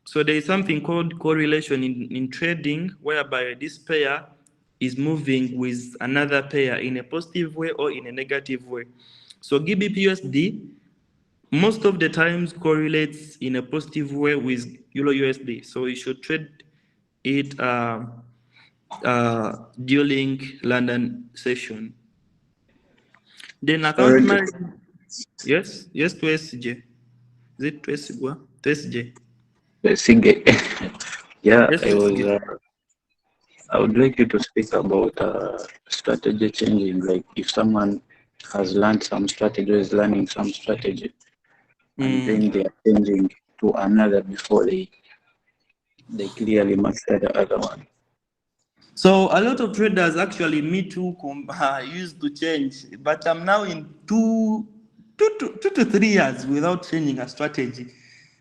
So there is something called correlation in trading, whereby this pair is moving with another pair in a positive way or in a negative way. So GBP USD most of the times correlates in a positive way with Euro USD. So you should trade it during London session. Then account management. Yes, to SJ. Is it to SJ? To SJ. Yeah, Yes, to SJ. I would like you to speak about strategy changing. Like if someone has learned some strategy, is learning some strategy, and then they are changing to another before they clearly master the other one. So a lot of traders, actually, me too, used to change, but I'm now in two to 3 years without changing a strategy.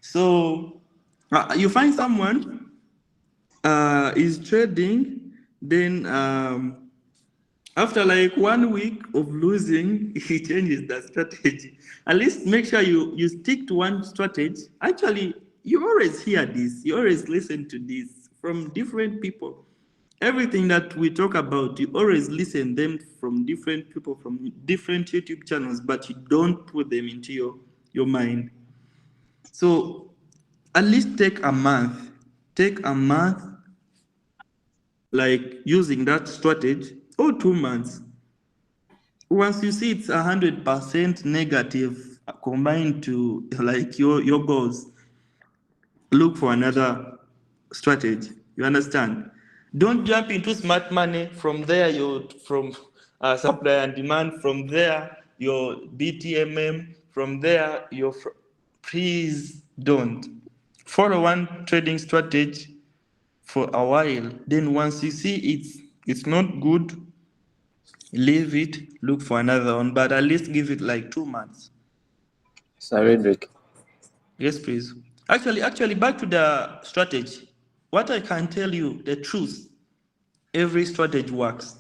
So you find someone is trading, then after like 1 week of losing, he changes the strategy. At least make sure you stick to one strategy. Actually, you always hear this, you always listen to this from different people. Everything that we talk about, you always listen them from different people, from different YouTube channels, but you don't put them into your mind. So at least take a month, like using that strategy, or 2 months. Once you see it's 100% negative combined to like your goals, look for another strategy. You understand? Don't jump into smart money. From there, from supply and demand. From there, your BTMM. From there, please don't follow one trading strategy for a while. Then once you see it's not good, leave it. Look for another one, but at least give it like 2 months. Sir Riddrick. Yes, please. Actually, back to the strategy. What I can tell you, the truth, every strategy works.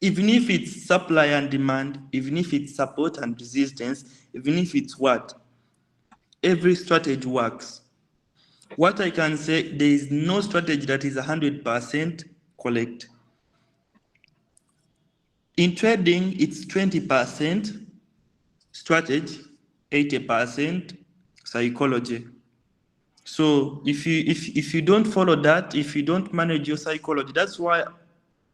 Even if it's supply and demand, even if it's support and resistance, even if it's what, every strategy works. What I can say, there is no strategy that is 100% correct. In trading, it's 20% strategy, 80% psychology. So if you don't follow that, if you don't manage your psychology, that's why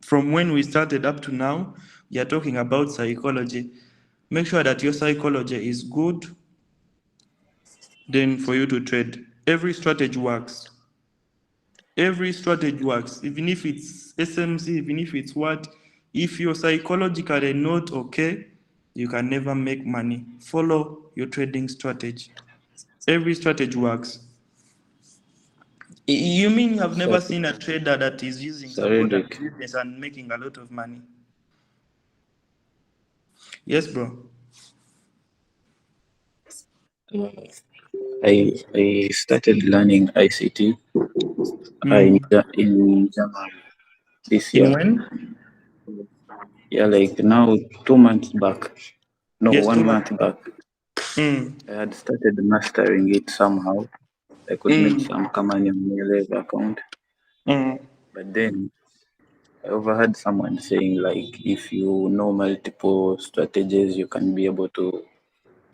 from when we started up to now, we are talking about psychology. Make sure that your psychology is good, then for you to trade. Every strategy works. Every strategy works, even if it's SMC, even if it's what. If you're psychologically not okay, you can never make money. Follow your trading strategy. Every strategy works. You mean you have never seen a trader that is using support and resistance and making a lot of money? Yes, bro. I started learning ICT in January this year. In when? Yeah, like now 2 months back. No, Yes, 1 month back. Mm. I had started mastering it somehow. I could make Mm. some money on my live account. Mm. But then I overheard someone saying like if you know multiple strategies you can be able to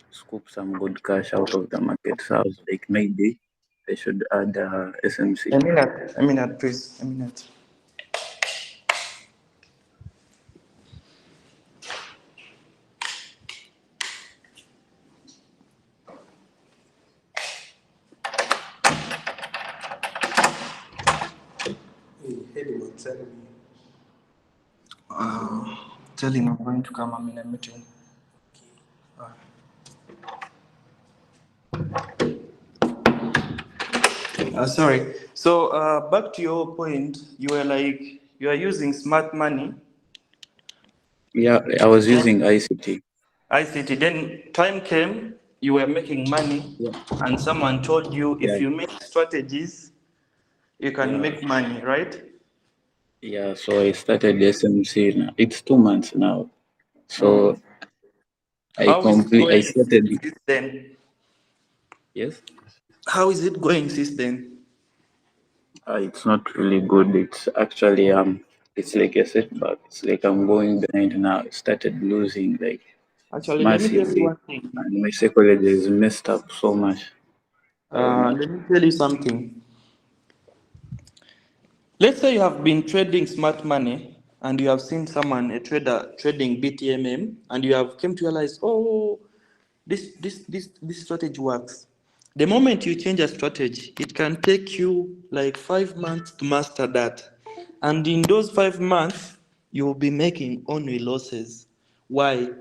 scoop some good cash out of the market. So I was like maybe I should add SMC. A minute, please. A minute. Tell him I'm going to come. I'm in a meeting. Sorry. So back to your point, you were like you are using smart money. Yeah, I was using ICT. ICT. Then time came, you were making money, Yeah. and someone told you if Yeah. you make strategies, you can Yeah. make money, right? Yeah. So I started SMC now. It's 2 months now. Mm. So I How is it I going started. since then? Yes. How is it going since then? It's not really good. It's actually it's like a setback. It's like I'm going behind now. I started losing like Actually, let me tell you massively, one thing. and my psychology is messed up so much. I don't know. Let me tell you something. Let's say you have been trading smart money and you have seen someone, a trader, trading BTMM, and you have came to realize, oh, this strategy works. The moment you change a strategy, it can take you like 5 months to master that. And in those 5 months, you will be making only losses. Why?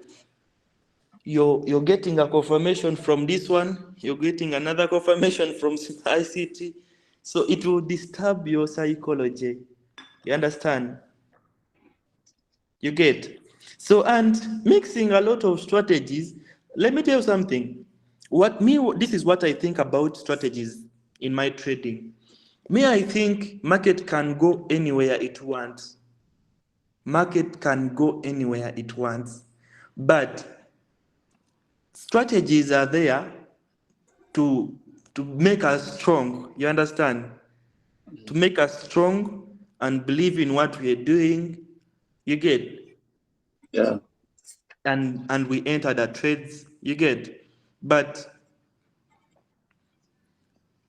You're getting a confirmation from this one, you're getting another confirmation from ICT. So it will disturb your psychology. You understand? You get? So, and mixing a lot of strategies, let me tell you something. This is what I think about strategies in my trading. I think market can go anywhere it wants. Market can go anywhere it wants. But strategies are there to make us strong. You understand? To make us strong and believe in what we are doing. You get? Yeah. And we enter the trades. You get? But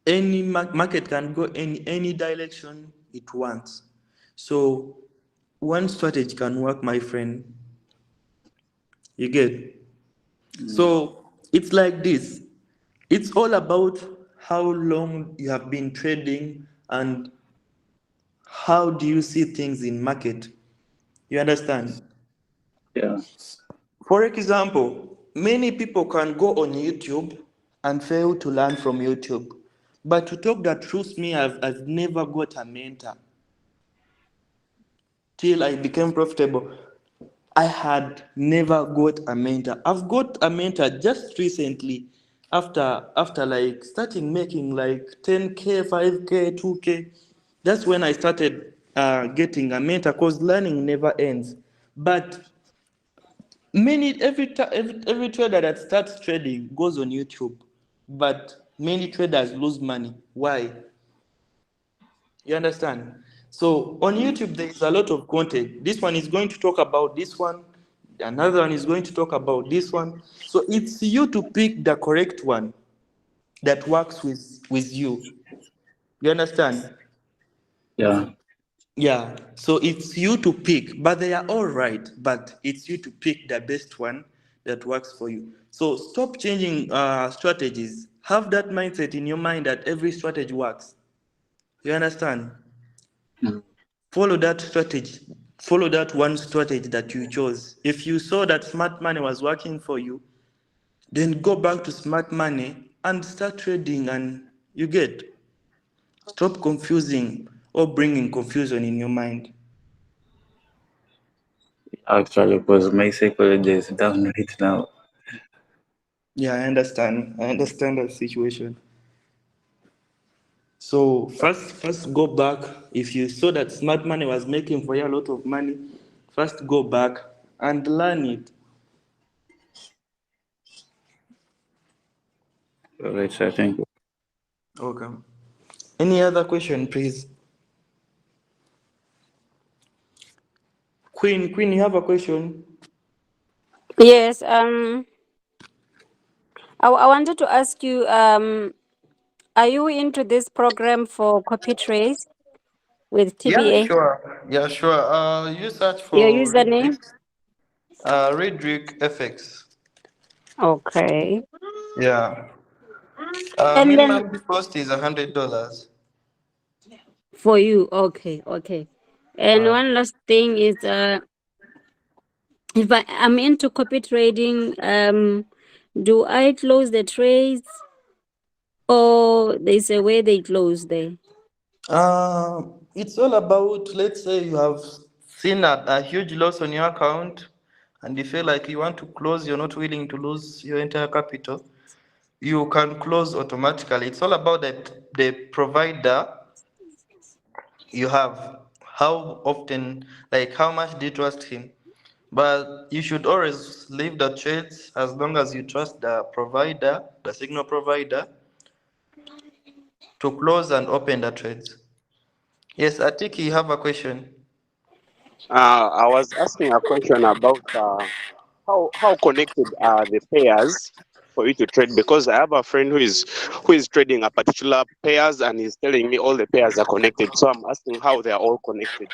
any market can go any direction it wants. So one strategy can work, my friend. You get? So it's like this. It's all about how long you have been trading and how do you see things in market. You understand? Yeah. For example, many people can go on YouTube and fail to learn from YouTube. But to talk the truth, I've never got a mentor till I became profitable. I had never got a mentor. I've got a mentor just recently after like starting making like 10K, 5K, 2K. That's when I started getting a mentor because learning never ends. But every trader that starts trading goes on YouTube, but many traders lose money. Why? You understand? So on YouTube there is a lot of content. This one is going to talk about this one, another one is going to talk about this one. So it's you to pick the correct one that works with you. You understand? Yeah. Yeah, so it's you to pick, but they are all right, but it's you to pick the best one that works for you. So stop changing strategies. Have that mindset in your mind that every strategy works. You understand? Follow that strategy. Follow that one strategy that you chose. If you saw that smart money was working for you, then go back to smart money and start trading, and you get. Stop confusing or bringing confusion in your mind. Actually, because my psychology is down right now. Yeah, I understand. I understand that situation. So first go back. If you saw that smart money was making for you a lot of money, first go back and learn it. All right, sir. Thank you. Okay. Any other question, please? Queen, you have a question? Yes. I wanted to ask you. Are you into this program for copy trace with Yeah, TBA? sure. Yeah, sure. You search Your for username? Riddrick Fx. Okay. Yeah. And then Minimum cost is $100. for you, okay, okay. And Alright. one last thing is, if I'm into copy trading, do I close the trades or there's a way they close there? It's all about, let's say you have seen a huge loss on your account and you feel like you want to close, you're not willing to lose your entire capital, you can close automatically. It's all about that the provider you have. How often, like how much do you trust him? But you should always leave the trades as long as you trust the provider, the signal provider, to close and open the trades. Yes, Atiki, you have a question. I was asking a question about how connected are the pairs for you to trade, because I have a friend who is trading a particular pairs and he's telling me all the pairs are connected. So I'm asking how they are all connected.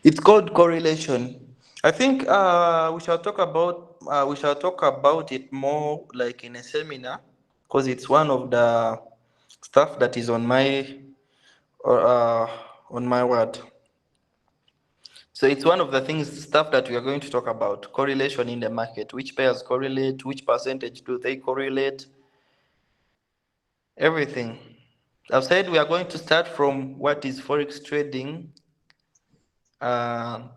It's called correlation. I think we shall talk about it more like in a seminar because it's one of the stuff that is on my word. So it's one of the things stuff that we are going to talk about, correlation in the market. Which pairs correlate? Which percentage do they correlate? Everything. I've said we are going to start from what is forex trading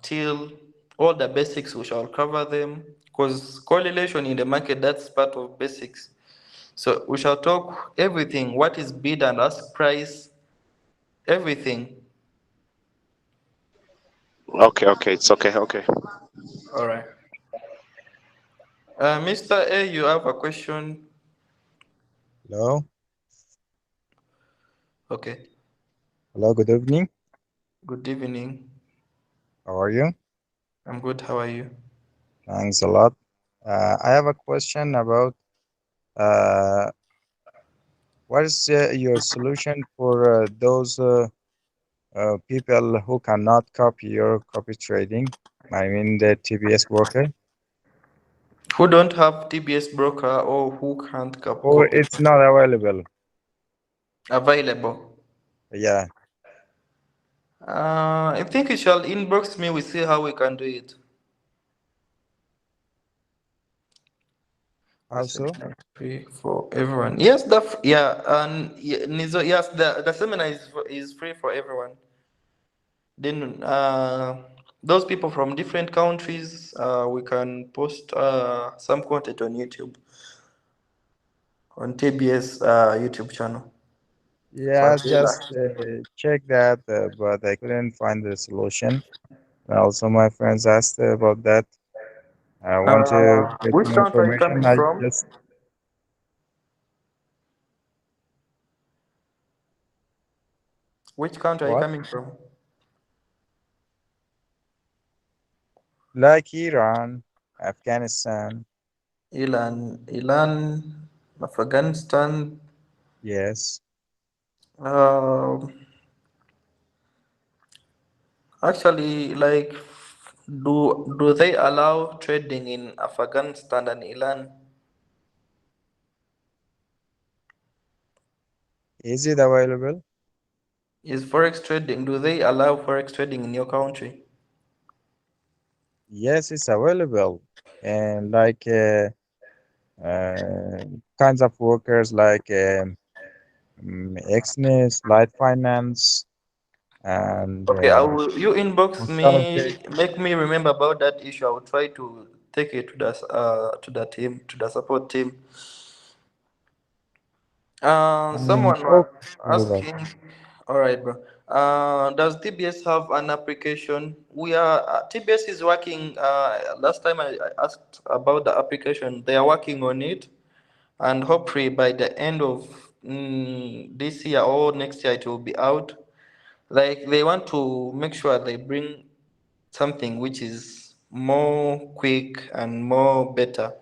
till all the basics. We shall cover them because correlation in the market, that's part of basics. So we shall talk everything. What is bid and ask price? Everything. Okay, it's okay. All right. Mr. A, you have a question? Hello. Okay. Hello. Good evening. Good evening. How are you? I'm good. How are you? Thanks a lot. I have a question about uh, what is your solution for those people who cannot copy your copy trading? I mean the TBS broker, Who don't have TBS broker or who can't or copy it's not available. available? Yeah. I think you shall inbox me. We see how we can do it. The Also, seminar is free for everyone. Yes, and Nizo, yes, the seminar is free for everyone. Then those people from different countries, we can post some content on YouTube, on TBS YouTube channel. yeah, just check that, but I couldn't find the solution. And also, my friends asked about that. I want to get Which more country are you information. coming I from? just Which country are you what? coming from? Like Iran, Afghanistan. Iran, Afghanistan. Yes. Uh, Actually, like, do they allow trading in Afghanistan and Iran? Is it available? Is forex trading? Do they allow forex trading in your country? Yes, it's available. And like uh, kinds of workers like Exness, Light Finance, and Okay, I will. You inbox Consulting. me. Make me remember about that issue. I will try to take it to the team, to the support team. Someone was Okay, all right. asking. All right, bro. Does TBS have an application? We are TBS is working. Last time I asked about the application, they are working on it, and hopefully by the end of this year or next year it will be out. Like they want to make sure they bring something which is more quick and more better.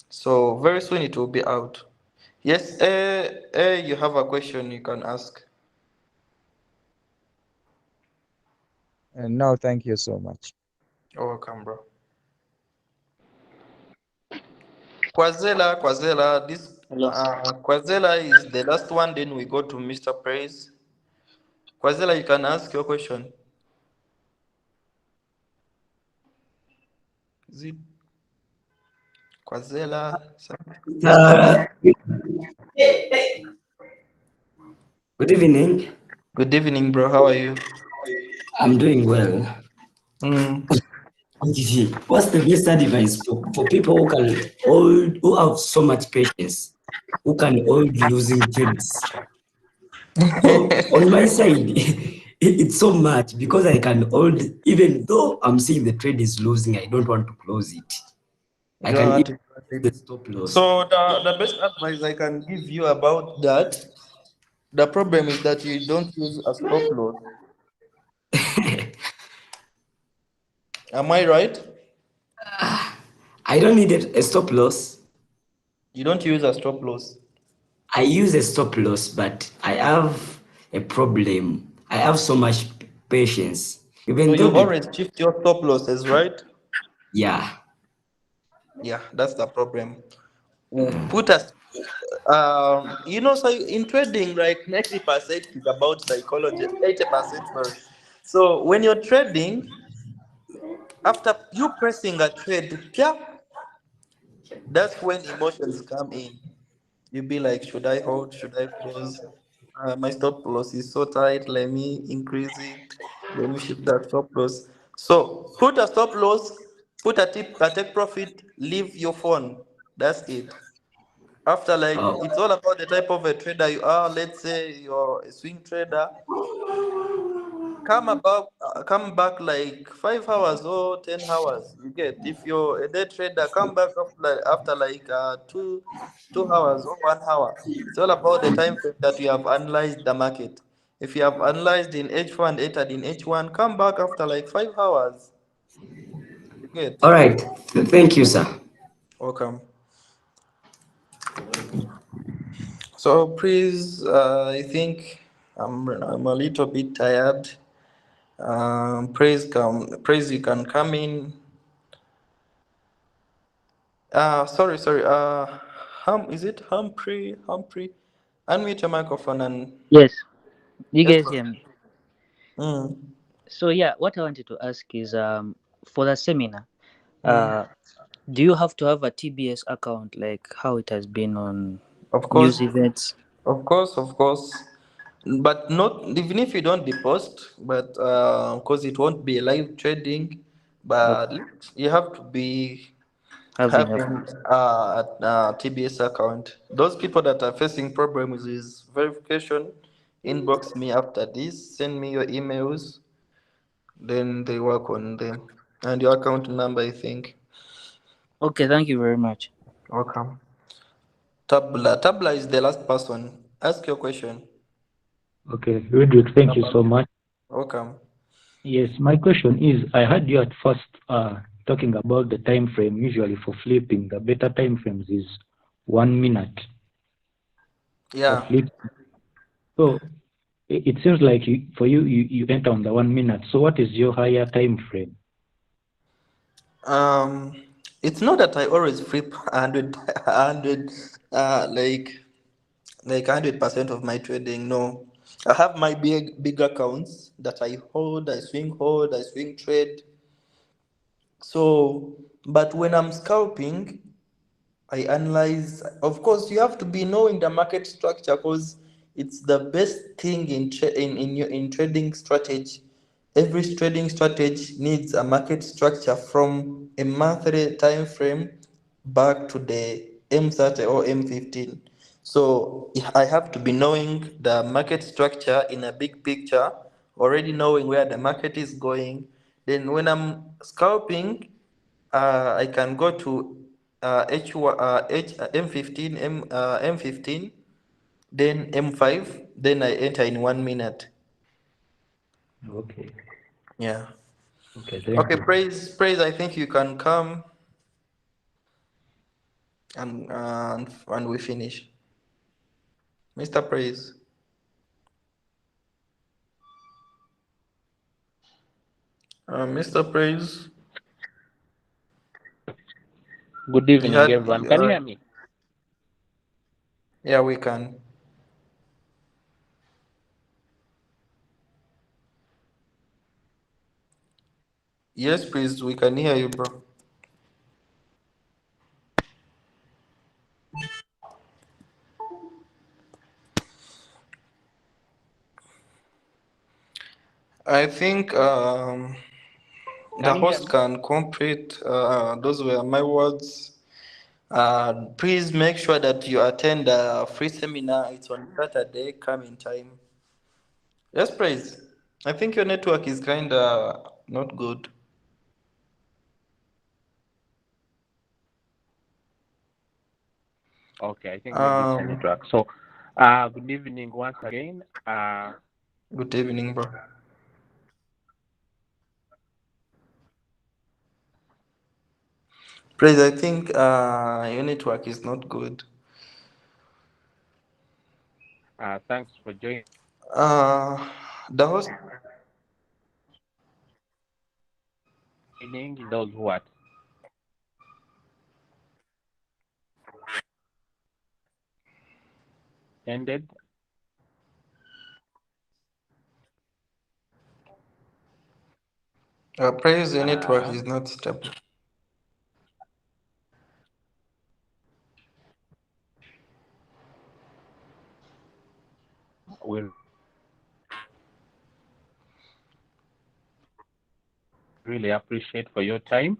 So very soon it will be out. Yes, you have a question you can ask. No, thank you so much. You're welcome, bro. Kwazela, this Hello. Kwazela is the last one. Then we go to Mr. Praise. Kwazela, you can ask your question. Is it Kwazela? Good evening. Good evening, bro. How are you? I'm doing well. Mm. What's the best advice for people who can hold, who have so much patience, who can hold losing trades? So on my side, it's so much because I can hold, even though I'm seeing the trade is losing, I don't want to close it. I You don't can want even to close the it. stop loss. So the best advice I can give you about that, the problem is that you don't use a stop loss. Am I right? I don't need a stop loss. You don't use a stop loss. I use a stop loss, but I have a problem. I have so much patience. So Even though you the always shift your stop losses, right? yeah. Yeah, that's the problem. Put us, so in trading, like 90% is about psychology, 80%, sorry. So when you're trading, after you pressing a trade, that's when emotions come in. You be like, should I hold? Should I close? My stop loss is so tight. Let me increase it. Let me shift that stop loss. So put a stop loss, put a take profit, leave your phone. That's it. After like it's all about the type of a trader you are. Let's say you're a swing trader. Come back like 5 hours or 10 hours. You get if you're a day trader, come back after like 2 hours or 1 hour. It's all about the time frame that you have analyzed the market. If you have analyzed in H1, entered in H1, come back after like 5 hours. You get. All right. Thank you, sir. Welcome. So please, I think I'm a little bit tired. Praise, you can come in. Sorry. Is it Humphrey? Unmute your microphone and Yes, you yes, guys bro. hear me. Mm. So yeah, what I wanted to ask is for the seminar, Mm. do you have to have a TBS account like how it has been on Of news course, events? of course. But not even if you don't deposit, but because it won't be live trading, but Okay. you have to be Having a having a TBS account. Those people that are facing problems with verification, inbox me after this, send me your emails, then they work on them. And your account number, I think. Okay, thank you very much. Welcome. Tabla is the last person. Ask your question. Okay, Riddrick, thank you so much. Welcome. Yes, my question is, I heard you at first talking about the time frame. Usually for flipping, the better time frames is 1 minute for Yeah. flip. So it seems like for you enter on the 1 minute. So what is your higher time frame? It's not that I always flip 100, like 100% of my trading. No, I have my big accounts that I hold. I swing trade. So, but when I'm scalping, I analyze. Of course, you have to be knowing the market structure because it's the best thing in trading strategy. Every trading strategy needs a market structure from a monthly time frame back to the M30 or M15. So I have to be knowing the market structure in a big picture, already knowing where the market is going. Then when I'm scalping, I can go to M15, M15, then M5, then I enter in 1 minute. Okay. Yeah. Okay, thank Okay, you. praise. I think you can come and we finish. Mr. Praise. Mr. Praise. Good You evening, had everyone. Can you hear me? yeah, we can. Yes, please, we can hear you, bro. I think the Can you hear host me? can complete. Those were my words. Please make sure that you attend the free seminar. It's on Saturday. Come in time. Yes, praise. I think your network is kinda not good. Okay, I think maybe it's the Um, network. So, good evening once again. Good evening, bro. Praise, I think your network is not good. Thanks for joining. The host. Those who are attended. Praise, your network is not stable. We really appreciate for your time.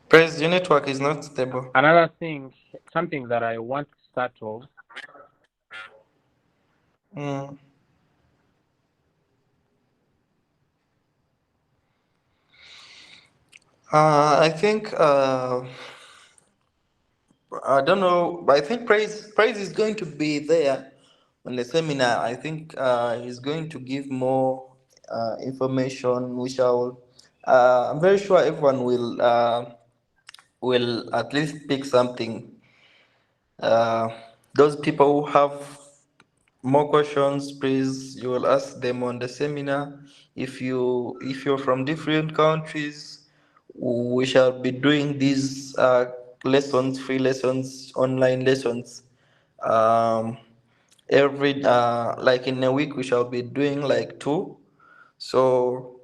Praise, your network is not stable. Another thing, something that I want to start off. I think I don't know, but I think praise is going to be there on the seminar. I think he's going to give more information. We shall. I'm very sure everyone will at least pick something. Uh, those people who have more questions, please, you will ask them on the seminar. If you're from different countries, we shall be doing these lessons, free lessons, online lessons. Um, every like in a week we shall be doing like two. So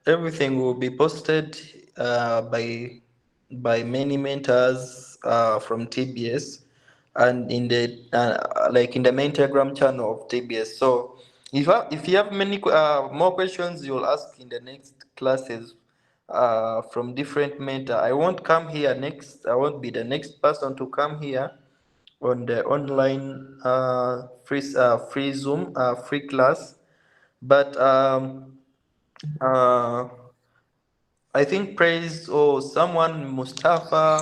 everything will be posted by many mentors from TBS and in the like in the main Telegram channel of TBS. So if you have many more questions, you'll ask in the next classes from different mentor. I won't come here next. I won't be the next person to come here on the online free Zoom free class, but uh, I think Praise or someone Mustafa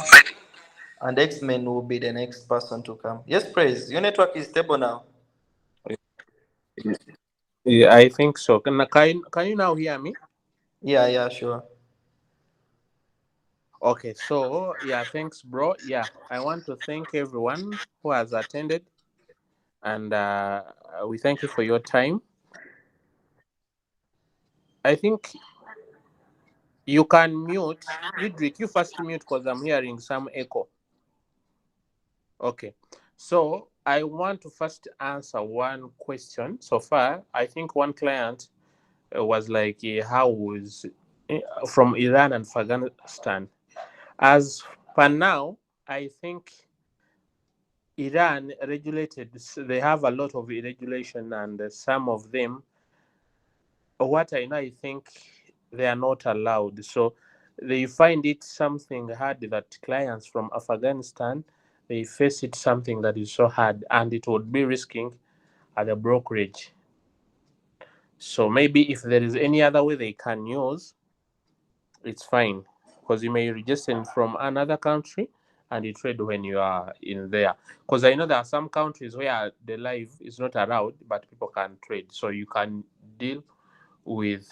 and X-Men will be the next person to come. Yes, Praise. Your network is stable now. Yeah, I think so. Can you now hear me? Yeah, sure. Okay, so yeah, thanks, bro. Yeah, I want to thank everyone who has attended, and we thank you for your time. I think you can mute. Riddrick, you first mute because I'm hearing some echo. Okay, so I want to first answer one question. So far, I think one client was like, how was from Iran and Afghanistan? As per now, I think Iran regulated, they have a lot of regulation, and some of them what I know, I think they are not allowed. So they find it something hard that clients from Afghanistan, they face it something that is so hard, and it would be risking at the brokerage. So maybe if there is any other way they can use, it's fine, because you may register from another country and you trade when you are in there. Because I know there are some countries where the live is not allowed, but people can trade. So you can deal with,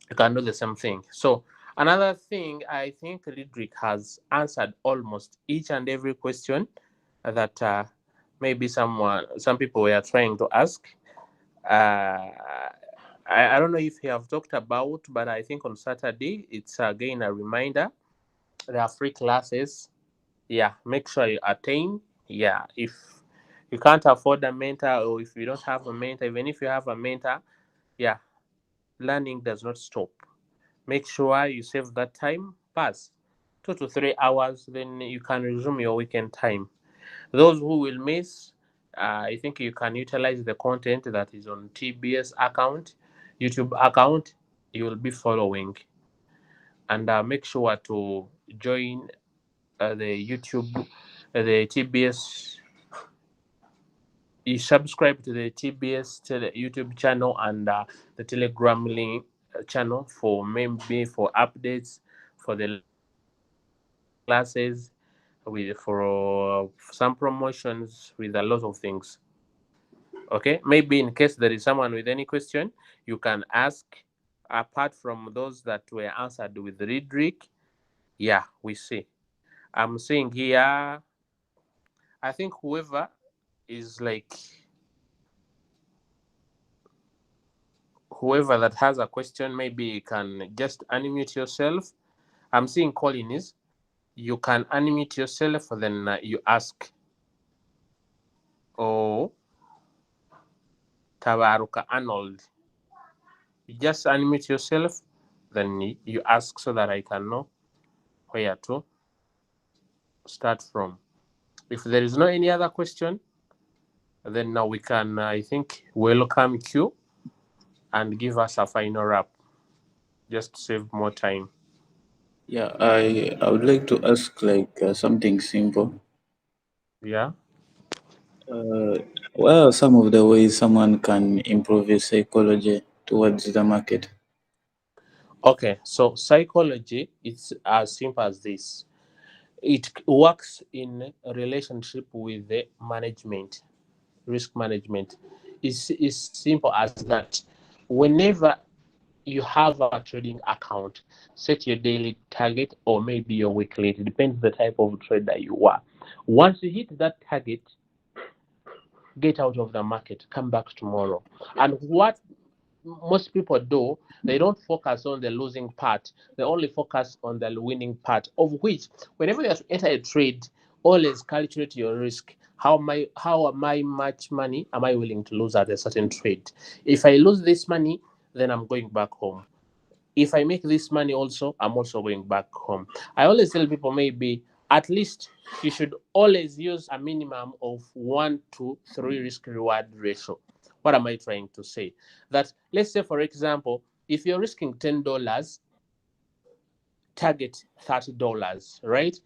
you can do the same thing. So another thing, I think Riddrick has answered almost each and every question that maybe some people were trying to ask. I don't know if you have talked about, but I think on Saturday it's again a reminder. There are free classes. Yeah, make sure you attain. Yeah, if you can't afford a mentor, or if you don't have a mentor, even if you have a mentor, yeah, learning does not stop. Make sure you save that time, pass 2 to 3 hours, then you can resume your weekend time. Those who will miss, I think you can utilize the content that is on TBS account, YouTube account. You will be following, and make sure to join the YouTube, the TBS. You subscribe to the TBS YouTube channel and the Telegram link channel for maybe for updates for the classes, with for some promotions, with a lot of things. Okay, maybe in case there is someone with any question, you can ask. Apart from those that were answered with Riddrick, yeah, we see. I'm seeing here. I think whoever is like whoever that has a question, maybe you can just unmute yourself. I'm seeing Colin is. You can unmute yourself, then you ask. Or Tabaruka Arnold. You just unmute yourself, then you ask so that I can know where to start from. If there is no any other question, then now we can, I think, welcome Q and give us a final wrap, just to save more time. Yeah, I would like to ask like something simple. Yeah. What are some of the ways someone can improve his psychology towards the market? Okay, so psychology, it's as simple as this. It works in a relationship with the management, risk management. It's simple as that. Whenever you have a trading account, set your daily target or maybe your weekly. It depends the type of trader you are. Once you hit that target, get out of the market, come back tomorrow. And what most people do, they don't focus on the losing part. They only focus on the winning part, of which whenever you have to enter a trade, always calculate your risk. How much money am I willing to lose at a certain trade? If I lose this money, then I'm going back home. If I make this money also, I'm also going back home. I always tell people, maybe at least you should always use a minimum of 1 to 3 risk reward ratio. What am I trying to say? That let's say, for example, if you're risking $10, target $30, right?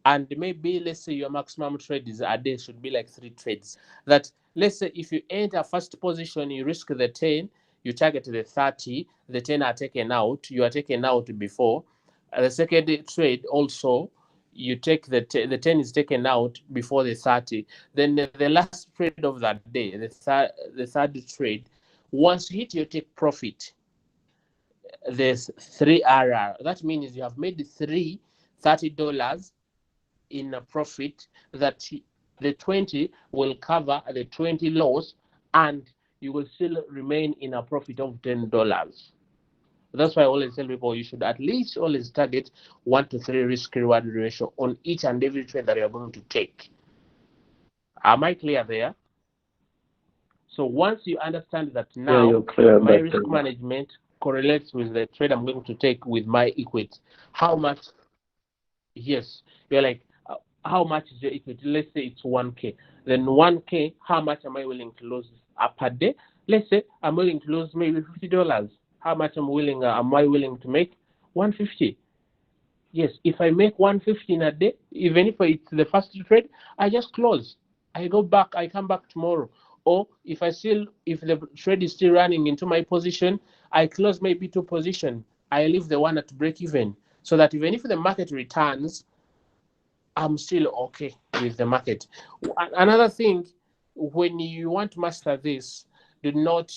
And maybe let's say your maximum trade is a day should be like 3 trades. That let's say if you enter first position, you risk the 10, you target the 30, the 10 are taken out, you are taken out before. The second trade also, you take the 10 is taken out before the 30. Then the last trade of that day, the third trade, once you hit your take profit, there's 3 RR. That means you have made $30 in a profit, that the 20 will cover the 20 loss, and you will still remain in a profit of $10. That's why I always tell people you should at least always target 1 to 3 risk reward ratio on each and every trade that you're going to take. Am I clear there? So once you understand that Yeah, now you're clear, my but risk management correlates with the trade I'm going to take with my equity, how much? Yes, you're like, how much is your equity? Let's say it's 1K. Then 1K, how much am I willing to lose per day? Let's say I'm willing to lose maybe $50. How much am I willing to make? 150. Yes, if I make 150 in a day, even if it's the first trade, I just close. I go back, I come back tomorrow. Or if the trade is still running into my position, I close maybe two position. I leave the one at break even, so that even if the market returns, I'm still okay with the market. Another thing, when you want to master this, do not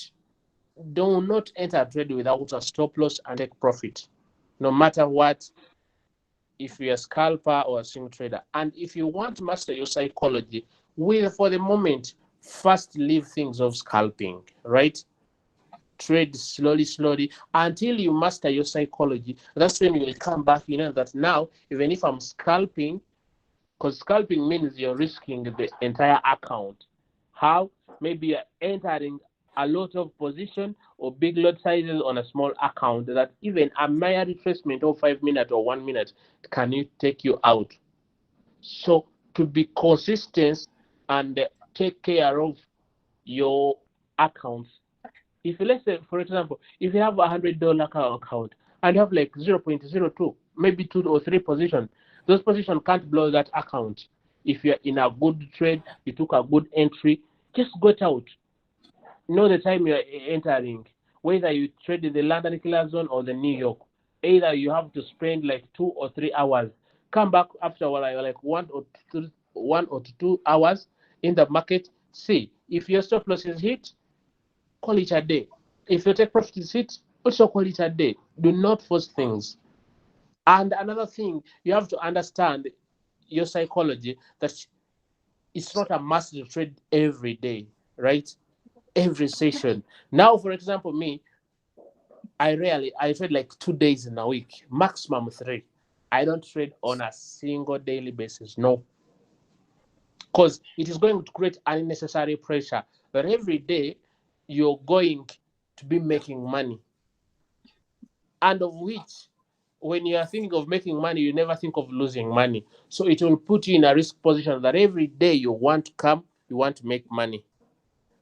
enter a trade without a stop loss and take profit, no matter what, if you're a scalper or a swing trader. And if you want to master your psychology, for the moment, first leave things of scalping, right? Trade slowly, slowly until you master your psychology. That's when you will come back. You know that now, even if I'm scalping, because scalping means you're risking the entire account. How? Maybe you're entering a lot of position or big lot sizes on a small account that even a mere retracement of 5 minutes or 1 minute can you take you out. So to be consistent and take care of your accounts. If let's say, for example, if you have $100 account and you have like 0.02, maybe 2 or 3 positions, those positions can't blow that account. If you're in a good trade, you took a good entry, just got out. Know the time you're entering, whether you trade in the London killer zone or the New York. Either you have to spend like 2 or 3 hours, come back after like 1 or 2 hours in the market. See if your stop loss is hit, call it a day. If you take profit is hit, also call it a day. Do not force things. And another thing, you have to understand your psychology that it's not a must to trade every day, right? Every session. Now, for example, me, I trade like 2 days in a week, maximum three. I don't trade on a single daily basis. No, because it is going to create unnecessary pressure. But every day you're going to be making money, and of which, when you are thinking of making money, you never think of losing money. So it will put you in a risk position that every day you want to come, you want to make money.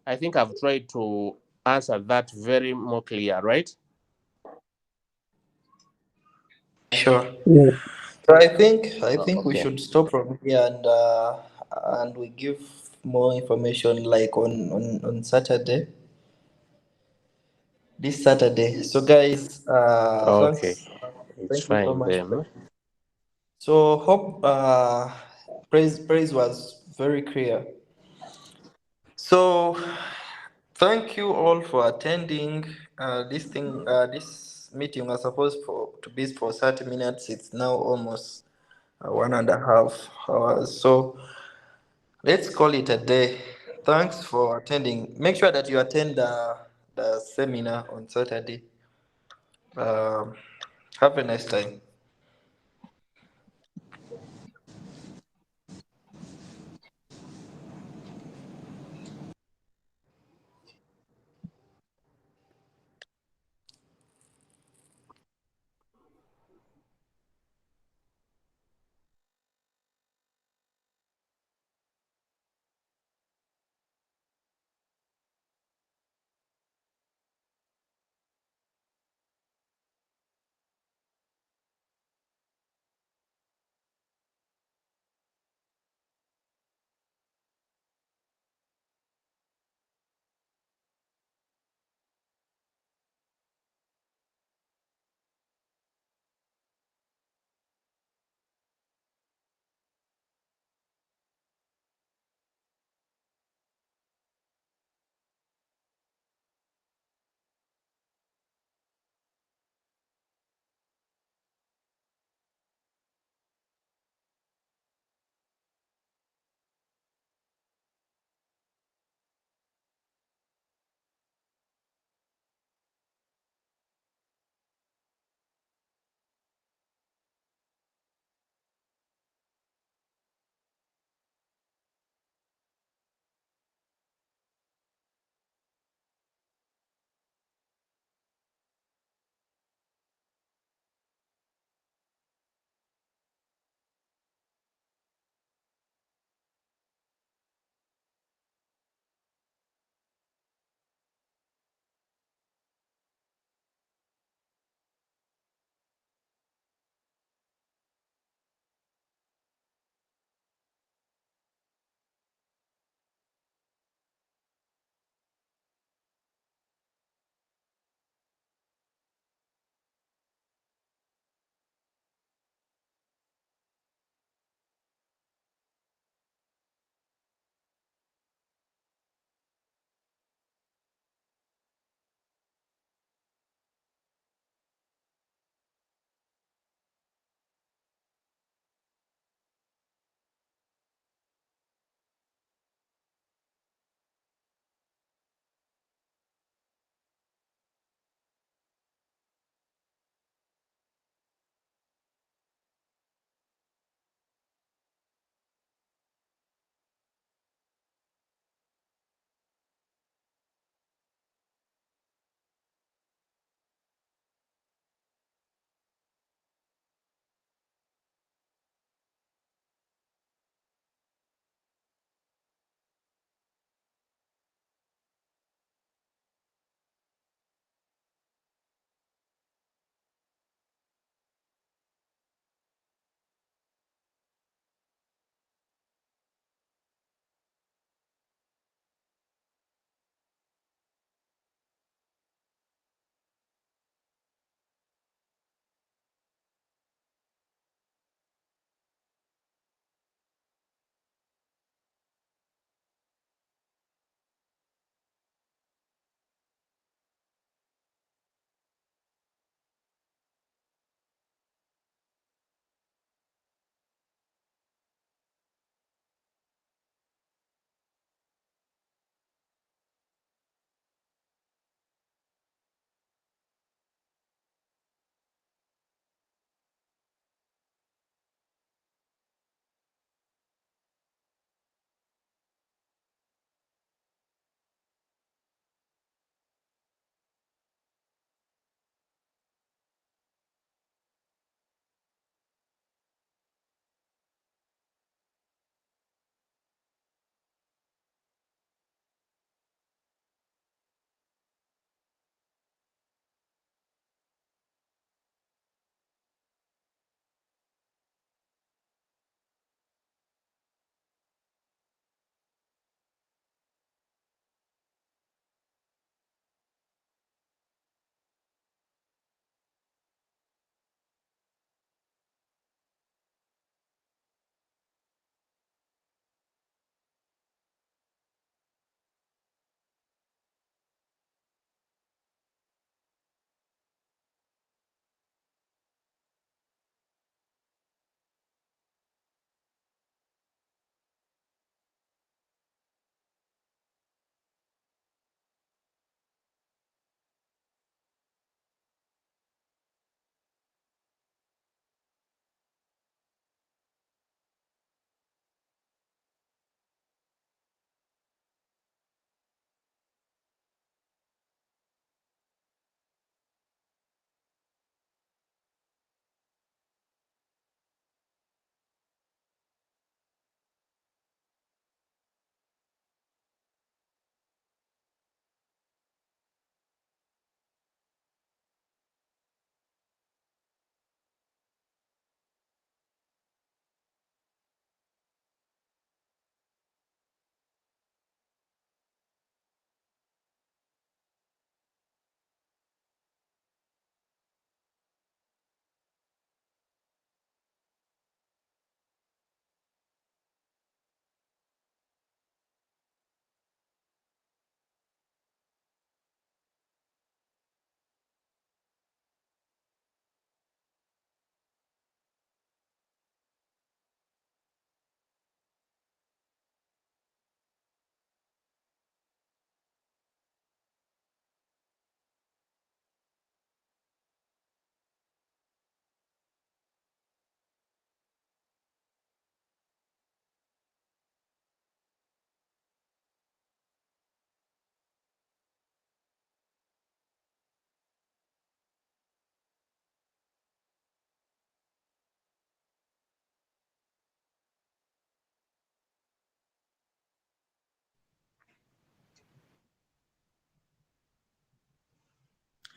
I think I've tried to answer that very more clear, right? Sure. Yeah. So I think we Okay. should stop from here, and we give more information like on Saturday. This Saturday. So guys, Okay, thanks. it's Thank you so fine much. then. So hope praise was very clear. So thank you all for attending. This meeting was supposed to be for 30 minutes. It's now almost 1.5 hours. So let's call it a day. Thanks for attending. Make sure that you attend the seminar on Saturday. Um, have a nice time.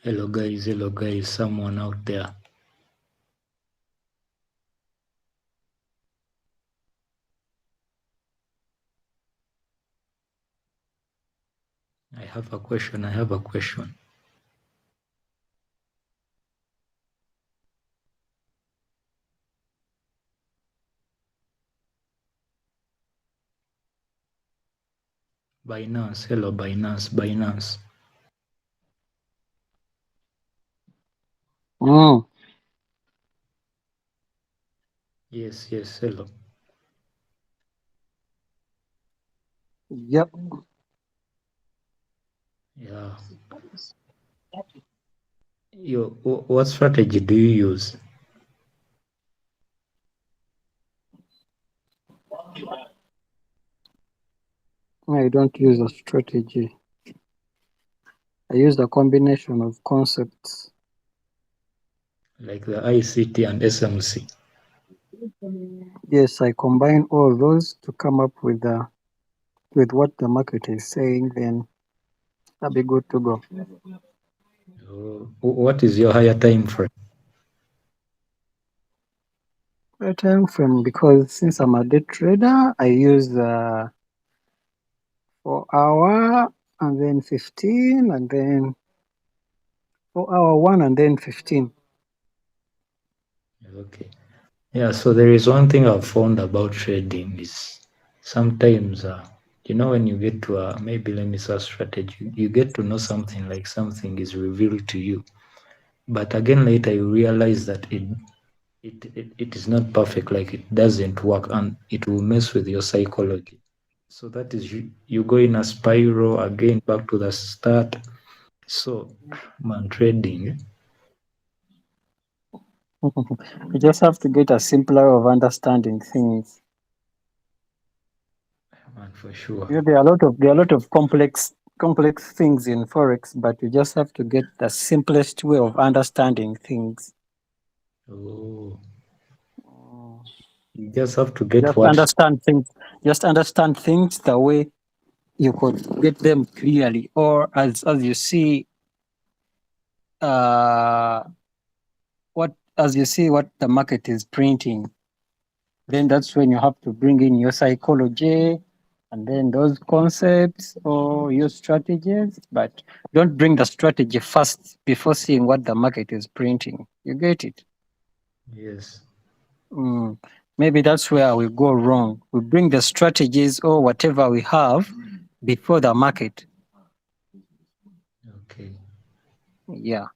Hello guys, someone out there. I have a question. Binance, hello Binance. Yes, hello. Yep. Yeah. What strategy do you use? I don't use a strategy. I use a combination of concepts. Like the ICT and SMC. Yes, I combine all those to come up with what the market is saying, then I'll be good to go. What is your higher time frame? A time frame, because since I'm a day trader, I use 4 hour and then 15 and then 4 hour 1 and then 15. Okay. Yeah, so there is one thing I've found about trading is sometimes, when you get to maybe let me say strategy, you get to know something, like something is revealed to you. But again, later you realize that it is not perfect, like it doesn't work, and it will mess with your psychology. So that is you go in a spiral again back to the start. So man, trading. You just have to get a simpler of understanding things. Man, for sure. Yeah, there are a lot of complex things in forex, but you just have to get the simplest way of understanding things. Oh. You just have to get Just understand things the way you could get them clearly, or as you see what the market is printing. Then that's when you have to bring in your psychology and then those concepts or your strategies, but don't bring the strategy first before seeing what the market is printing. You get it? Yes. Maybe that's where we go wrong. We bring the strategies or whatever we have before the market. Okay. Yeah.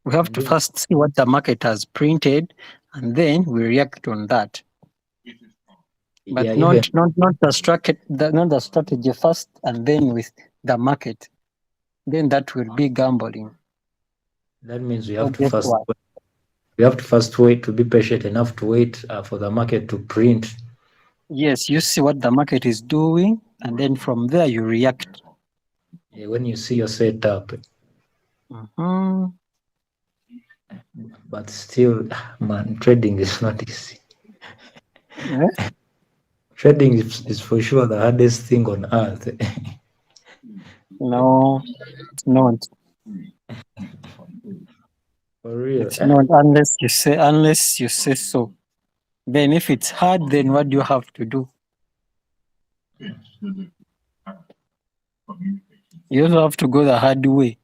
We have to first see what the market has printed and then we react on that. But Yeah, not the strategy first and then with the market. Then that will be gambling. That means we have to first wait, to be patient enough to wait for the market to print. Yes, you see what the market is doing, and then from there you react. Yeah, when you see your setup. But still, man, trading is not easy. Trading is for sure the hardest thing on earth. No, it's not. For real. It's not unless you say so. Then if it's hard, then what do you have to do? You also have to go the hard way.